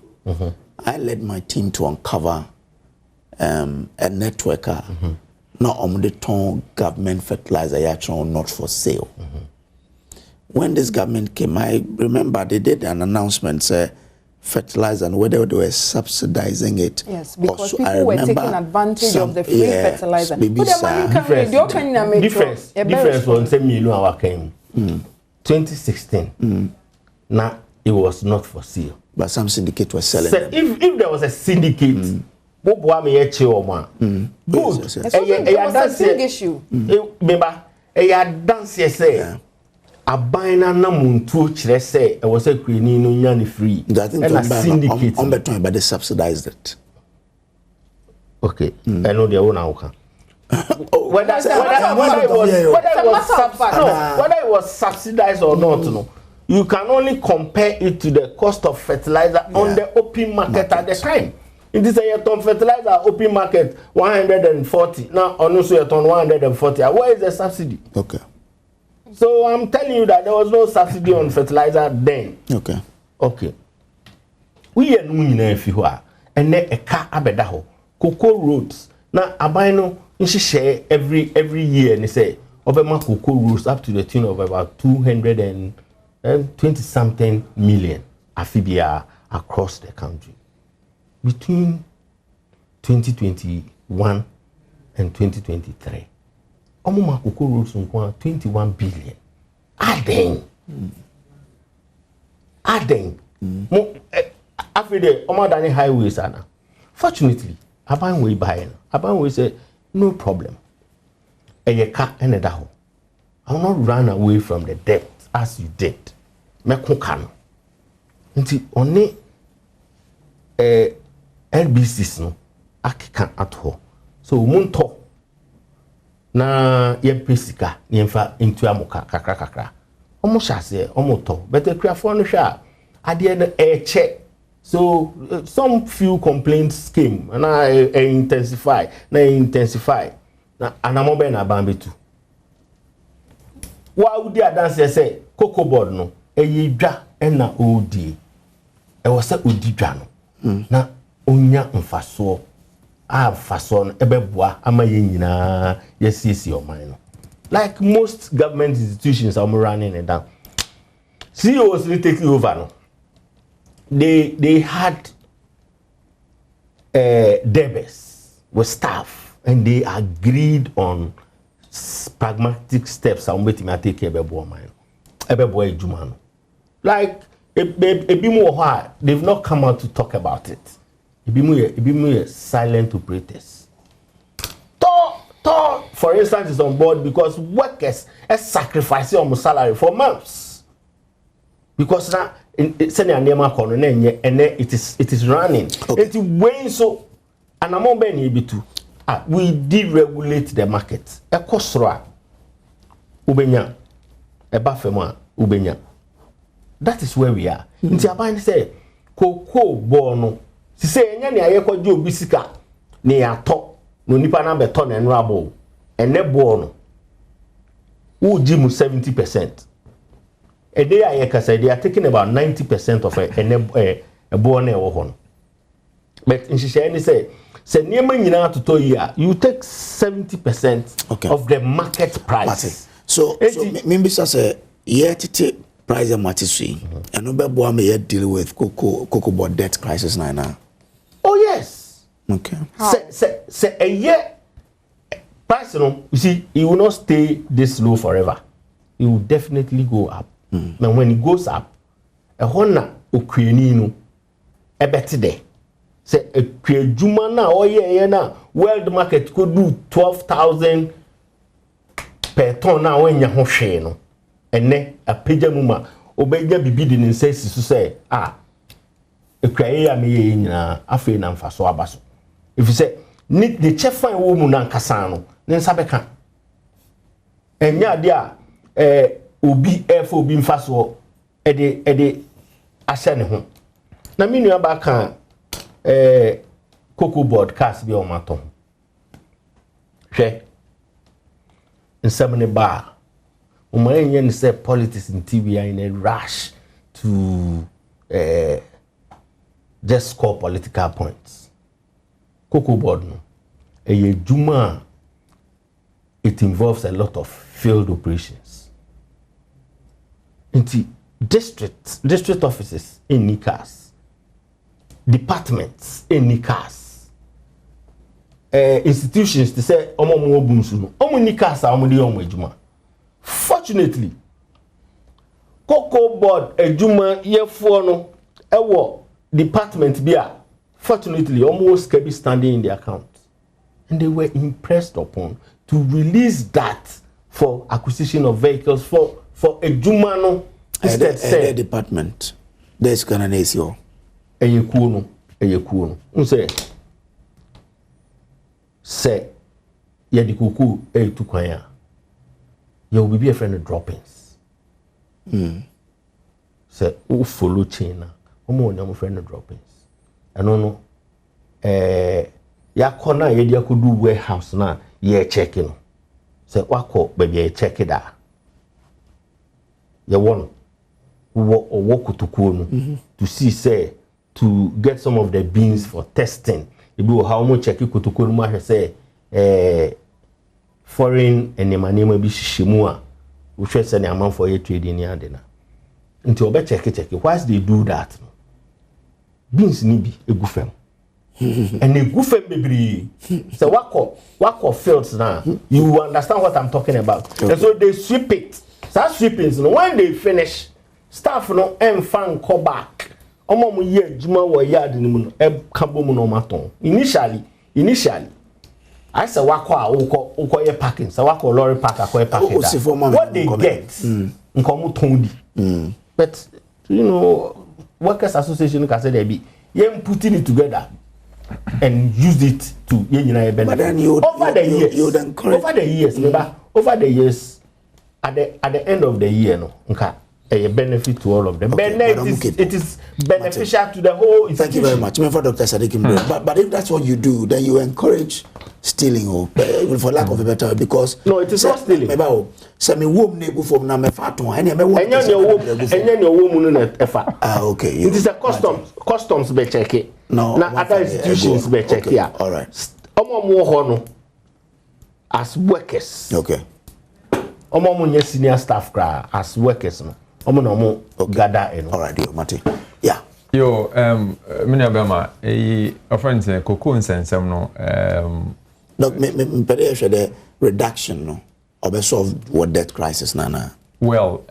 I led my team to uncover a networker not on the ton government fertilizer actually not for sale. When this government came, I remember they did an announcement say fertilizer and whether they were subsidizing it. Yes, because people were taking advantage of the free fertilizer. Difference was say me know our came 2016. Now it was not for sale. But some syndicate was selling. So if there was a syndicate, what boy me eche o ma. Good. That's a big issue. Remember, dance say abina na muntu chire say e was a kwini no nya ni free. I think and a syndicate on beton but they subsidized it. Okay. I know the own now. Whether it was subsidized or not, no. You can only compare it to the cost of fertilizer on the open market at the time. In this year, ton fertilizer open market 140. Now, also a ton 140. Where is the subsidy? Okay. So I'm telling you that there was no subsidy on fertilizer then. Okay. We are doing if you are, and then a car abedaho, cocoa roads. Now, abino share every year, and they say Obama cocoa roads up to the tune of about 220 something million afibia across the country between 2021 and 2023. Omuma cocoa roads 21 billion. Adem. After the Omadani highways ana. Fortunately, Aban way buying. Aban way say no problem. Eyeka enedaho. I will not run away from the debt as you did. Mekukano. Nti oni LBCs no akika ato. So munto na yempesika yemfa into amuka kakra. Omo shase omo to. But the crafo no sha ade na check. So some few complaints came and I intensify. Na anamobe na bambi tu. Wa udi adanse say cocoa board no eye dwa na odi. E wo say odi dwa no. Na onya mfaso faso no ebeboa ama ye nyina yesiesi oman no. Like most government institutions are running it down. CEOs really taking over no. They had debtors with staff and they agreed on pragmatic steps and waiting to take ebeboa man. Ebeboa ejuma no. Like they've not come out to talk about it. Ebimu silent operators. For instance, is on board because workers are sacrificing on salary for months. Because now it is running. It is so and I'm we deregulate the market. A kosra ubenya a bafema ubenya. That is where we are. Nti abani say cocoa bono. Si say enya ni ayekwa jo bisika ni ato no nipa na beto na enrabo ene bono. Uji mu 70%. A day ayeka they are taking about 90% of a bono e wo. But in Shishani say niema nyina to to year you take 70% of the market price. So maybe say tete price and matisui and no be me deal with cocoa board debt crisis now. Oh yes. Okay. Say a year price no you see it will not stay this low forever. It will definitely go up. Now when it goes up a hona okweni no e beti there. Say a juma na na world market could do 12,000 per ton na when ya ho hwe no ene a page muma obeja bibidi ni say say e kwaye ya me nyina afi na mfaso abaso if you say ni the chefan wo mu na nkasa no ne nsa beka enya de a obi efo obi mfaso ede ahye ne ho na me nua ba kan cocoa board cast bi o maton hwe nsam ne ba o ma enye ne say politics in TV in a rush to just score political points. Cocoa board no a juma, it involves a lot of field operations. Into district offices in Nikas, departments in Nikas, institutions to say omo mo bunsu no omo Nikas omo de omo juma. Fortunately, Cocoa board a juma ye for no ewo department bia fortunately almost kept standing in the account, and they were impressed upon to release that for acquisition of vehicles for a jumano instead say department there's Ghanaian ACO eyekuno unse say ye di kuku to kwanya you will be a friend of droppings say who follow chain na omo na mo friend of droppings eno no ya kona ye dia ko do warehouse na ye check no say wako baby ye check da ye won wo kutukuo no to see say to get some of the beans for testing e be how mo check kutukuo no ma say foreign enema bi hihemu a wo hwe say na amanfo ye trading ni ade na nti obe check why they do that no? Beans ni bi egu fam and egu fam bebre so wako fields now you understand what I'm talking about. Okay. And so they sweep it that sweepings no when they finish staff no fan call back omo mo ye adwuma wo yard ni mu no e kabo mu no maton initially I say wako a uko ye parking say wako lorry park akoye parking what they get nkomo ton di but you know workers association can say they be putting it together and use it to benefit. But then over the years at the end of the year no a benefit to all of them. Okay, it is beneficial to the whole institution. Thank you very much. For Dr. Sadiq, but if that's what you do, then you encourage stealing for lack of a better because no, it is not stealing. Okay. It is a customs be check it. No. Now other institutions be check it. All right. As workers. Okay. Senior staff as workers no. Gather all right, Mate. Yeah. Yo, many of them are friends cocoa sensem no no me the reduction no or solve what debt crisis nana. Well,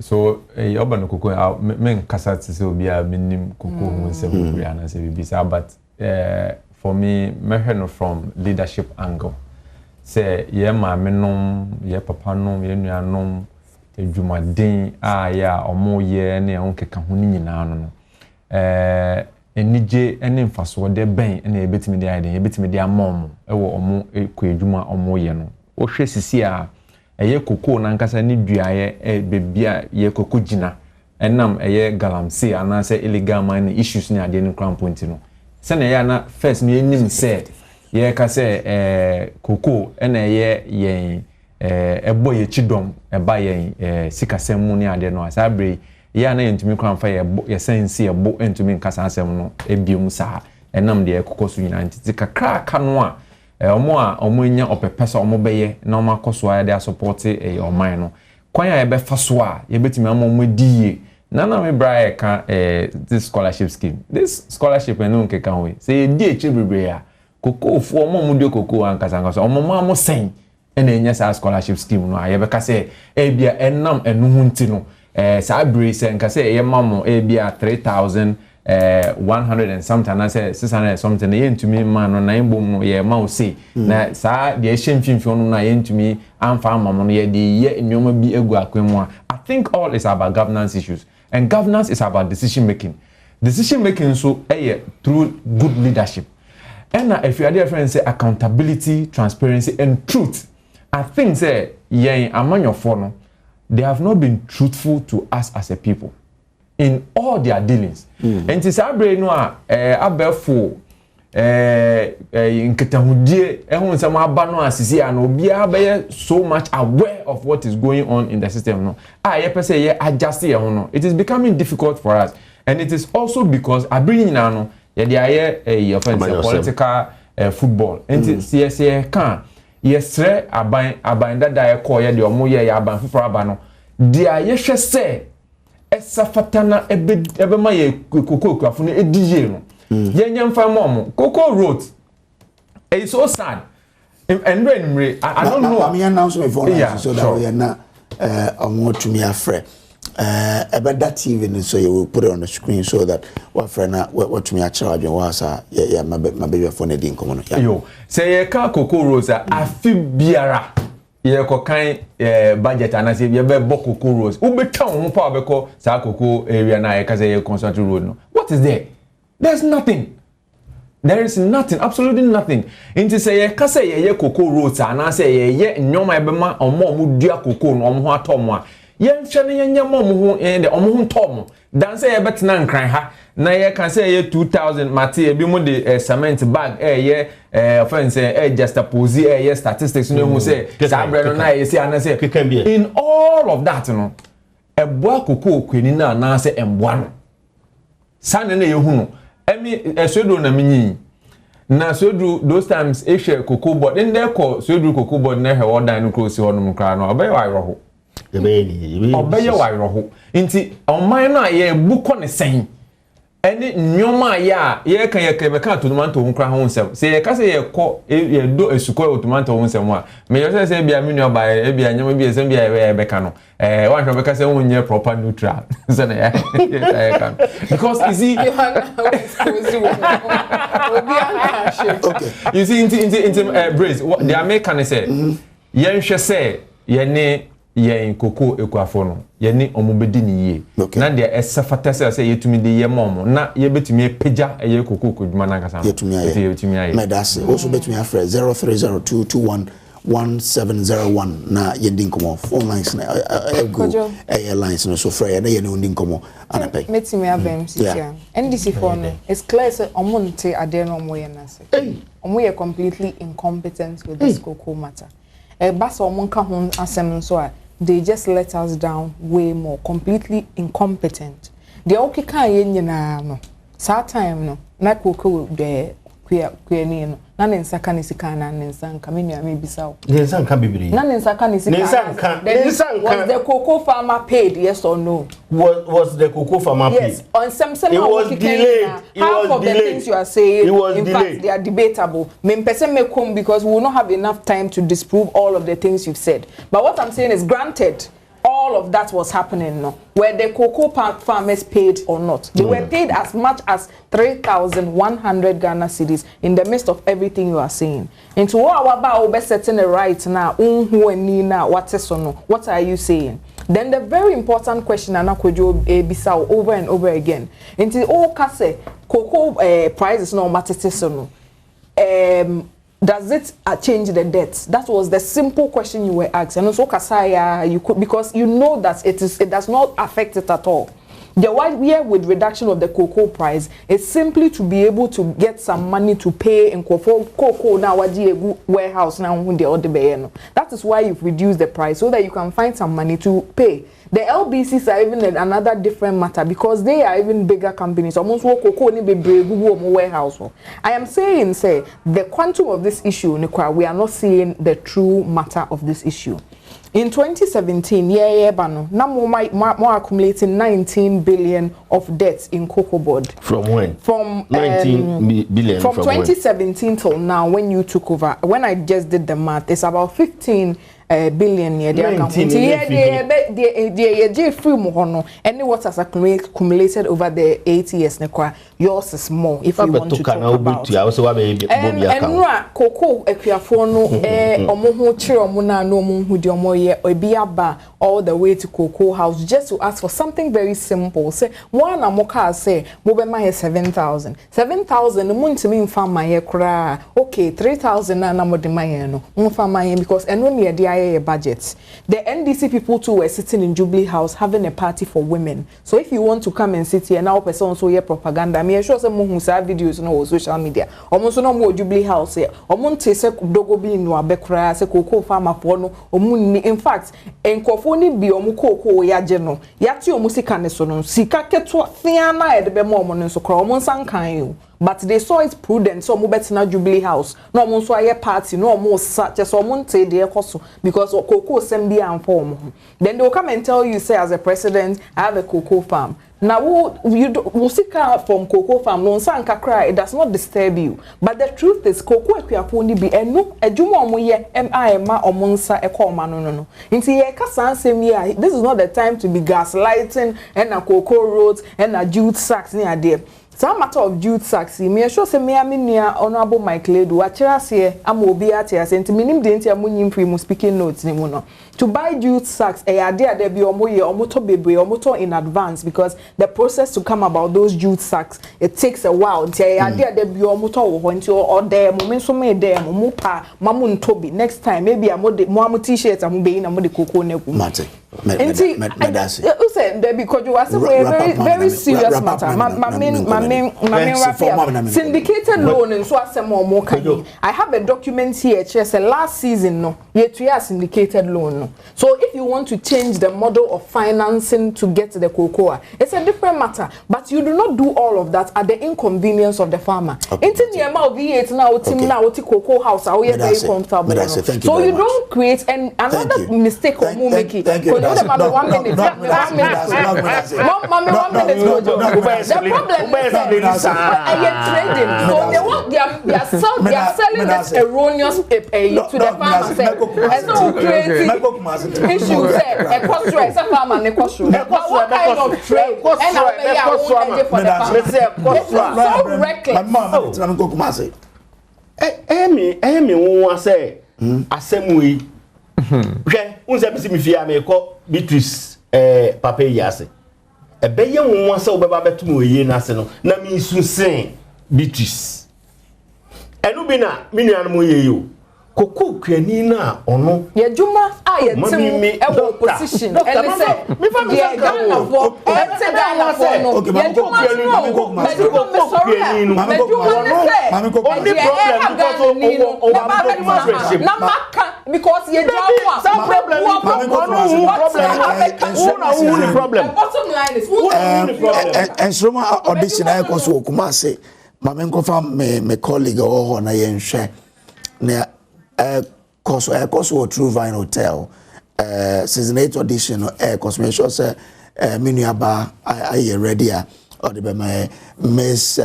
so urban cocoa men kasati se obi a minim cocoa sensem we ana se bibisa but for me me from leadership angle say ye ma menom ye papa nom ye nuanom edwumaden ya omo ye ne onkeka ho ni nyina no enije ene mfaso de ben ene ebetimi de ayde ebetimi de amom ewo omo ekọ edwuma omo ye no wo hwe sisi a eye koko na nkasa ni duaye bebia ye koko gina enam eye galamsey anase illegal mining issues ni ade ni crown point no se na ya na first ni enim se ye ka se koko ene ye ebo ye chidom eba ye sikasem mu ni ade no asabre ya na yentumi crown fa ye sense ye bo entumi nkasa asem no ebiom sa enam de ekokoso nyina ntiti kakra ka no a omo nya opepesa omo beye na omo akoso ya de support oman no kwan ya ebe fa so a ye betimi omo diye na me bra ka this scholarship scheme this scholarship eno nkeka ho say di echibribre ya koko fu omo de koko ankasa omo ma sen ena enya sa scholarship scheme no ye be ka say bia enam enu hunti no sa bri se nka say ye mamo bia 3,100 and something na say 600 and something ye ntumi ma no na imbom no ye ma o say na sa de hemfimfio no na ye ntumi amfa amamo no ye de ye nyoma bi egu akwemu I think all is about governance issues and governance is about decision making so through good leadership And if you are there, friends, say accountability, transparency, and truth. I think say among your phone, they have not been truthful to us as a people in all their dealings. And it's a brain abefo in Ketahudie, and some abano asisi and obia so much aware of what is going on in the system. No, say adjust it. It is becoming difficult for us, and it is also because I bring in now. Yeah, political football. And CSA can yesre aban dada call ya de omo ye aban fufura abano. Dia ye hwe se esafatana ebe ma ye kokoko kwafo no ediye no. Ye nyamfa mom Coco Road. It's so sad. And I don't know. I'm announcement for so that we are not omo to me afre. About that TV, so you will put it on the screen so that what friend what to me a charge was my baby phone didn't come on. Yo, say Coco Rosa, I feel biara. Ye ko kan budget and I say ye be Coco Rose. Who be town who power beko sa Coco area na e ka say ye Constantine Road no. What is there? There's nothing. There is nothing, absolutely nothing. Inti say ye ka say ye Coco Rose and I say ye nyoma e be ma omo mu dua Coco no omo ho atom a yen hwene yenya mom ho de omo ho ntom dan say ye betena nkran ha na ye kan say ye 2000 mate e bi mu de cement bag ye offense just a pose ye statistics no hu say sabre no na ye say ana say in all of that no eboa Coco kwani na say emboa no sane na ye hu no emi esodo na minyi na sodu those times e hwe Coco board in there call sodu Coco board na hwe odan no close ho no nkra no obaye wa roho obaye wa roho nti oman na ye buko ne sen ene nyoma ya ye kan ye kebe to tomato nkra ho nsem se ye ka se ye ko ye do esuko tomato ho nsem a me yo se bia me nyoba e bia nyama bia se bia ye be ka no wan hwe be ka se wonye proper neutral se na ya kan because you see okay you see into brace what the American say ye nhwe se ye ne yen Coco ekwafo no ye ni omobedi ni ye na de esafata se yetumi de ye mom na ye betumi peja ye Coco koduma na kasa yetumi aye medase also betumi afre 0302211701 na yendin komo phone lines na go airlines no so frey na ye no ndin komo anape metimi abem sikia NDC phone no it's clear say omonte ade no omo ye na se omo ye completely incompetent with this Coco matter basa omonka ho asem so a they just let us down way more, completely incompetent. The okay can ye nyina no. Sa time no, na Coco de kwani no. Na nensaka ni sika na nensanka me nua me bisa. Nensanka bibiri. Na nensaka ni sika. Nensanka. Was the Coco farmer paid, yes or no? Was the Coco farmer paid? Yes. On some it was delayed. Half of the things you are saying, in delayed. fact, they are debatable. Me person may come because we will not have enough time to disprove all of the things you've said. But what I'm saying is, granted, all of that was happening now. Were the cocoa farmers paid or not? They were paid as much as 3,100 Ghana cedis in the midst of everything you are saying. Into what about setting the right now? What are you saying? Then the very important question Anakojo Bisao over and over again. Into all kase cocoa prices no matter. Does it change the debts? That was the simple question you were asked. And also Kasaya, you could, because you know that it does not affect it at all. The one year with reduction of the cocoa price is simply to be able to get some money to pay in cocoa now warehouse now. That is why you've reduced the price so that you can find some money to pay. The LBCs are even another different matter because they are even bigger companies. Almost cocoa ni be warehouse. I am saying, say the quantum of this issue, we are not seeing the true matter of this issue. In 2017, more accumulating 19 billion of debts in cocoa board. From when? From 19 billion. From 2017 till now, when you took over. When I just did the math, it's about 15 billion year. And what has accumulated over the 8 years? Yours is more. If you want to talk about. And cocoa equiafono omohu chiro muna no omohu di omo ye obiaba all the way to Cocoa House just to ask for something very simple. Say one amoka say mo be my 7,000. 7,000 no muntimi mfa my kra. Okay, 3,000 na mo de my no. Mfa my because eno ne dey budget. The NDC people too were sitting in Jubilee House having a party for women. So if you want to come and sit here now person so hear propaganda, me sure say mo hu sa videos no social media. Omo so no mo Jubilee House here. Omo nte se dogo bi no abekra se Cocoa farmer for no. Omo in fact enkofo ni bi omo Cocoa ya je no. Ya ti omo sika ne so no. Sika keto fia na e de be mo omo no so kra omo san kan you. But they saw it prudent so omo betina Jubilee House. No omo so aye party no omo sa just omo nte de ekoso because Cocoa sembi am. Then they will come and tell you, say, as a president, I have a cocoa farm. Now, you see from cocoa farm, no one cry, it does not disturb you. But the truth is, cocoa equiaponi be and no, a juma moye, ma or monsa, a call man, no. Into ye casan same year, this is not the time to be gaslighting and a cocoa roads and a jute sacks near there. Some matter of jute sacks, me sure say me near honorable Michael Edu, watchers here, I'm obi at here, and to minim the amunim free speaking notes ni mono. To buy jute sacks, idea there be omoto baby, omoto in advance because the process to come about those jute sacks, it takes a while. The idea there be omoto until or there, moment so me there, mupa, mamun tobi. Next time, maybe I'm more t-shirts, I'm being a cocoa nebu. Mate. You said that because you are a very serious matter. My main syndicated loan and so I say more can I have a document here, just last season no, yet we are syndicated loan. So if you want to change the model of financing to get the cocoa, it's a different matter. But you do not do all of that at the inconvenience of the farmer. Into the amount of V8 now, team now, cocoa house, are we very comfortable? So you don't create another mistake or make it. Thank you. 1 minute. 1 minute. 1 minute. The problem is trading. So they are selling this erroneous to the farmer. And so creating issues there. A cost rate, a farmer, and a cost rate. What kind of trade? And so reckless. Emi won say asemwe hwe unse bisi mi fia me ko Beatrice papa yase ebeye won say obeba betum oye na se no na mi sunsen Beatrice enu bi na mi nuan mo ye yo koko kwani na ono ye juma ayetim e wo position and say me fa me Ghana for Ghana for no ye juma no me because ye some problem bottom line is and Sroma audition I go so Kumase mama confirm me colleague or na ye nhwe na Koso True Vine Hotel season 8 audition me sure say minuaba I ready or the my miss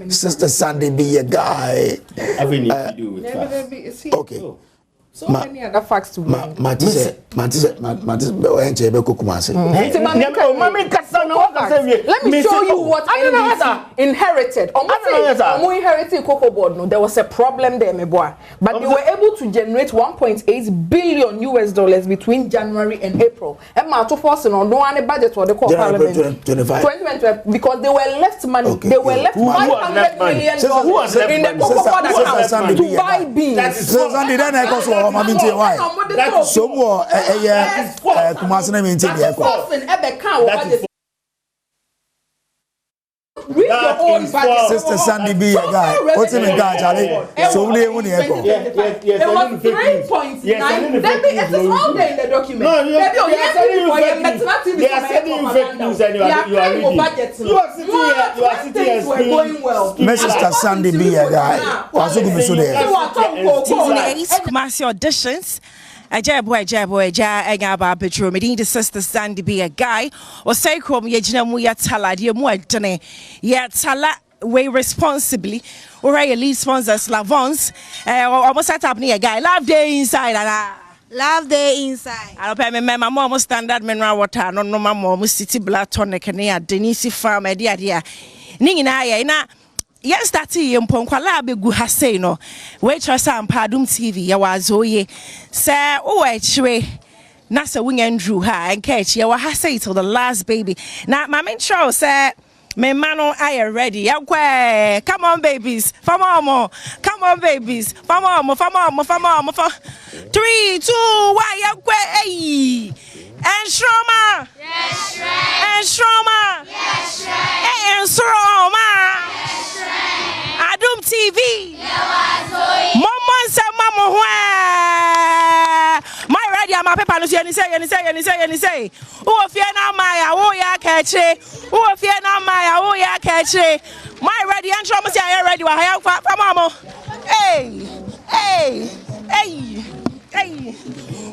Sister Sandy be a guy having to do with that. Okay. So many other facts to Matisse enche be Kumase. Let me show you what NDC inherited. Omo inherited cocoa board no there was a problem there me boy. But they were able to generate 1.8 billion US dollars between January and April. And ma to force no one budget for the parliament 2020 because they were left money. Okay, they were left $500 million in the cocoa account to buy beans. Why? So more Kumasi na maintain the echo. Read your own budget. Sister Sandy be a guy. What's in the guy, Charlie? So we only echo. There was 3.9. It is all there in the document. No, they are sending you fake news and you are reading. You are sitting here going well. Sister Sandy be a guy. Was going to be so there. Kumasi auditions. Aba Petro meeting the Sister Sandy be a guy or say come ye jina mu ya tala de mu adene ya tala way responsibly or I lead sponsors Lavons almost set up near a guy love day inside love day inside I don't pay me my mom standard mineral water no my mom city blood tonic and near Denise farm idea ningina ya na yes that mpo nkwala abegu ha sei no we trust am Adom TV ya wazoye say o echwe na se wunya ndru ha enkechi ya wa ha sei till the last baby na my main show say me mano are ready ya kwe come on babies famo come on babies famo 3 2 1 ya kwe eh and Shroma Yes, and Shroma Yes, and Shroma Adom TV Mama say mama my ready am papa no say who fear na my wo ya keche who fear na my wo ya keche my ready and Shroma say I ready wa ya fa mama hey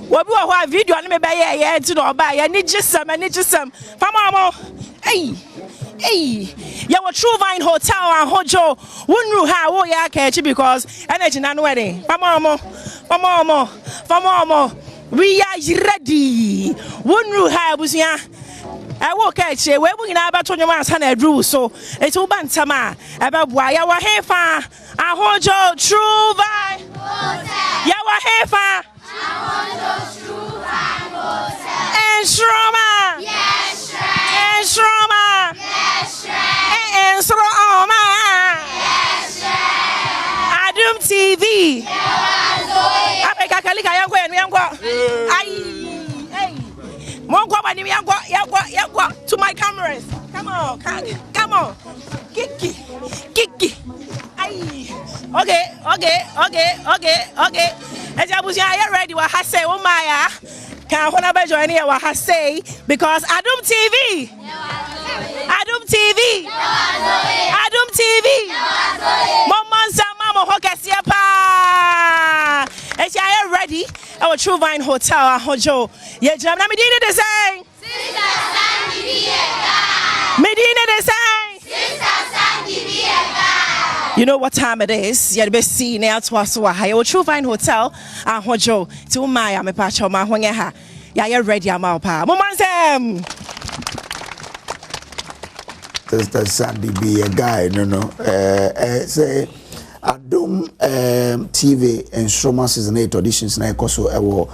What do I video on me by ya to no buy ya need just some famamo hey ya wa True Vine Hotel and Hojo wonru ha wo ya catch because energy na no wedding famamo we are ready wonru ha busia I will catch we bu na ba to nyoma san adru so it will bantama e ba bua ya wa hefa a Hojo True Vine Hotel ya wa hefa and Shroma yes and Shroma yes and Shroma yes Adom TV Africa kalika yango hey mongo bani yango to my cameras come on kiki okay Ejabusia are you ready wa ha say o maya can hona be join here wa ha say because Adom TV Mama Mama Hokesia pa are you ready our True Vine Hotel Hojo ye jam na Medina the same Sister Sandy Medina the same Sister Sandy You know what time it is? You're the best scene out to us. Our True Vine Hotel, and Hojo, to my ame pacho ma honyeha. Ya you ready ama pa. Momansem. Sister Sandy be a guy, no. Say Adom TV and Shroma season 8 auditions na ekoso ewo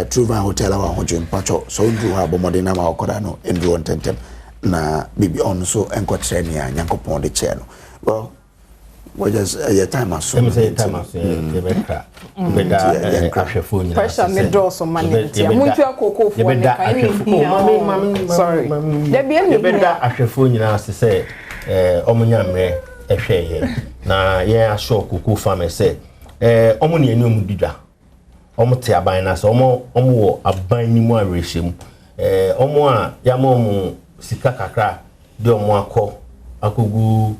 True Vine Hotel awa Hojo pacho. So ndru ha bomode na ma okoda no ndru ontentem na bibi on so enko treni ya nyankopon de che no. Well, what just your time as so pressure me draw some money muntu akoko fo ne kan sorry there be any better ahwefo nyina se say omunya mre ehweye na ye asho koko farmer say omu ne enu didwa omu te aban na so omu wo aban ni mu arehyem omu a ya mo sika kakra de omu akogu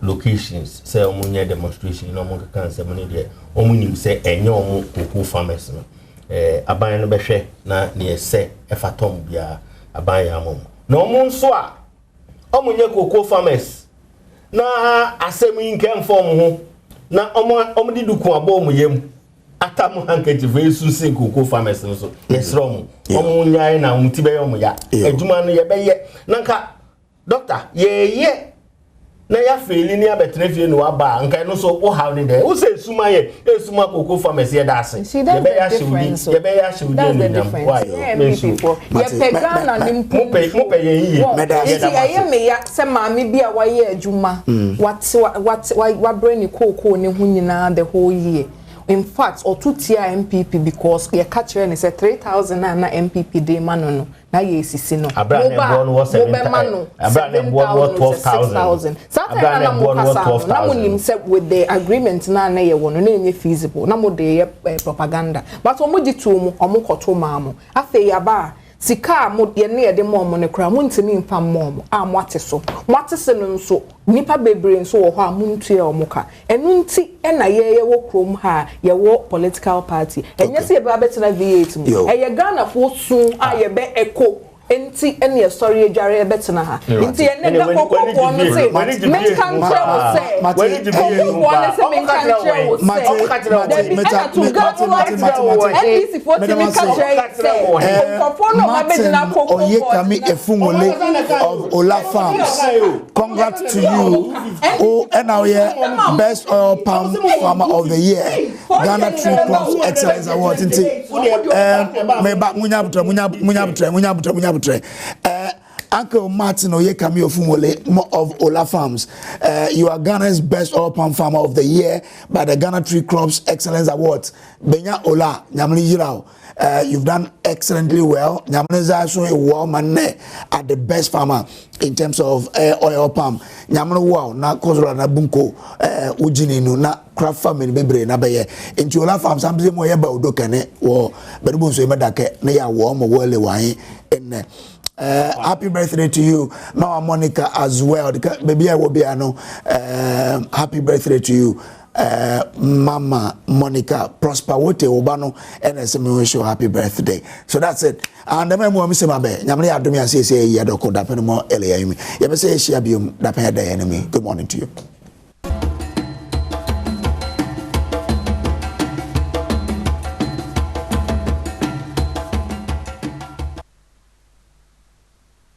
locations say omunye demonstration no mo kan say mo ne de omunim say enye omu koko farmers no aban no behwe na ne se efatom bia aban ya mom na omu nso a omunye koko farmers na asem yinkem form ho na omu di duku abo omu yem atamu hankeji vesu se koko farmers no so yesrom omunye na omuti be omu ya aduma no ye be ye nanka doctor ye na ya feli ni abetrenfie no aba nka no so o how ni there wo say suma ye esuma koko farmers ye da ase ye be ya shewudi ni why people ye pega na ni mo pe ye yi ye me ya se maami bi a wa ye adwuma what brain koko ni hu nyina the whole year. In fact, or 2 tier MPP because ye catch and say 3,000 na MPP day mano na ye sisi no. Abraham born was 7,000. Abraham born was 12,000. Abraham born was 12,000. Na mo nim say with the agreement na ye wono na nye feasible. Na mo de propaganda. But omo di to mu omo koto ma mo. Afa ya ba sika mo ye ne ye de mo ne kra mo ntimi mfa mo a mo ate so. Mo ate se no nso nipa bebre nso wo ho a mo ntue omo ka. Enu nti na ye wo krom ha ye wo political party. Enye se ye ba betena V8 mu. Eye Ghana fo sun a ye be eko enti ene story adware e betena ha enti ene da kokko no say me kan tell say kokko no say me kan tell of Ola Farms. Congrats to you. Oh, and now yeah, best oil palm farmer of the year. Ghana Tree Crops Excellence Award. Uncle Martin Oyekami Ofumole of Ola Farms. You are Ghana's best oil palm farmer of the year by the Ghana Tree Crops Excellence Awards. Benya Ola, Nyamli Yirao. You've done excellently well. Nyamneza so a woman at the best farmer in terms of oil palm. Nyamno wow na kozora na bunko ujini no na craft farming bebre na beye. Into Ola Farms am mo yeba odokane wo berubu so medake na ya wo mo wole wan enne. Happy birthday to you, Mama Monica as well. Baby, I will be happy birthday to you, Mama Monica. Prosper wote obano and we wish you happy birthday. So that's it. And the memo Mr. Mabe, Namely Adom say yadoko dapeno mo ele yemi. Yebe say shiabium dapen enemy. Good morning to you.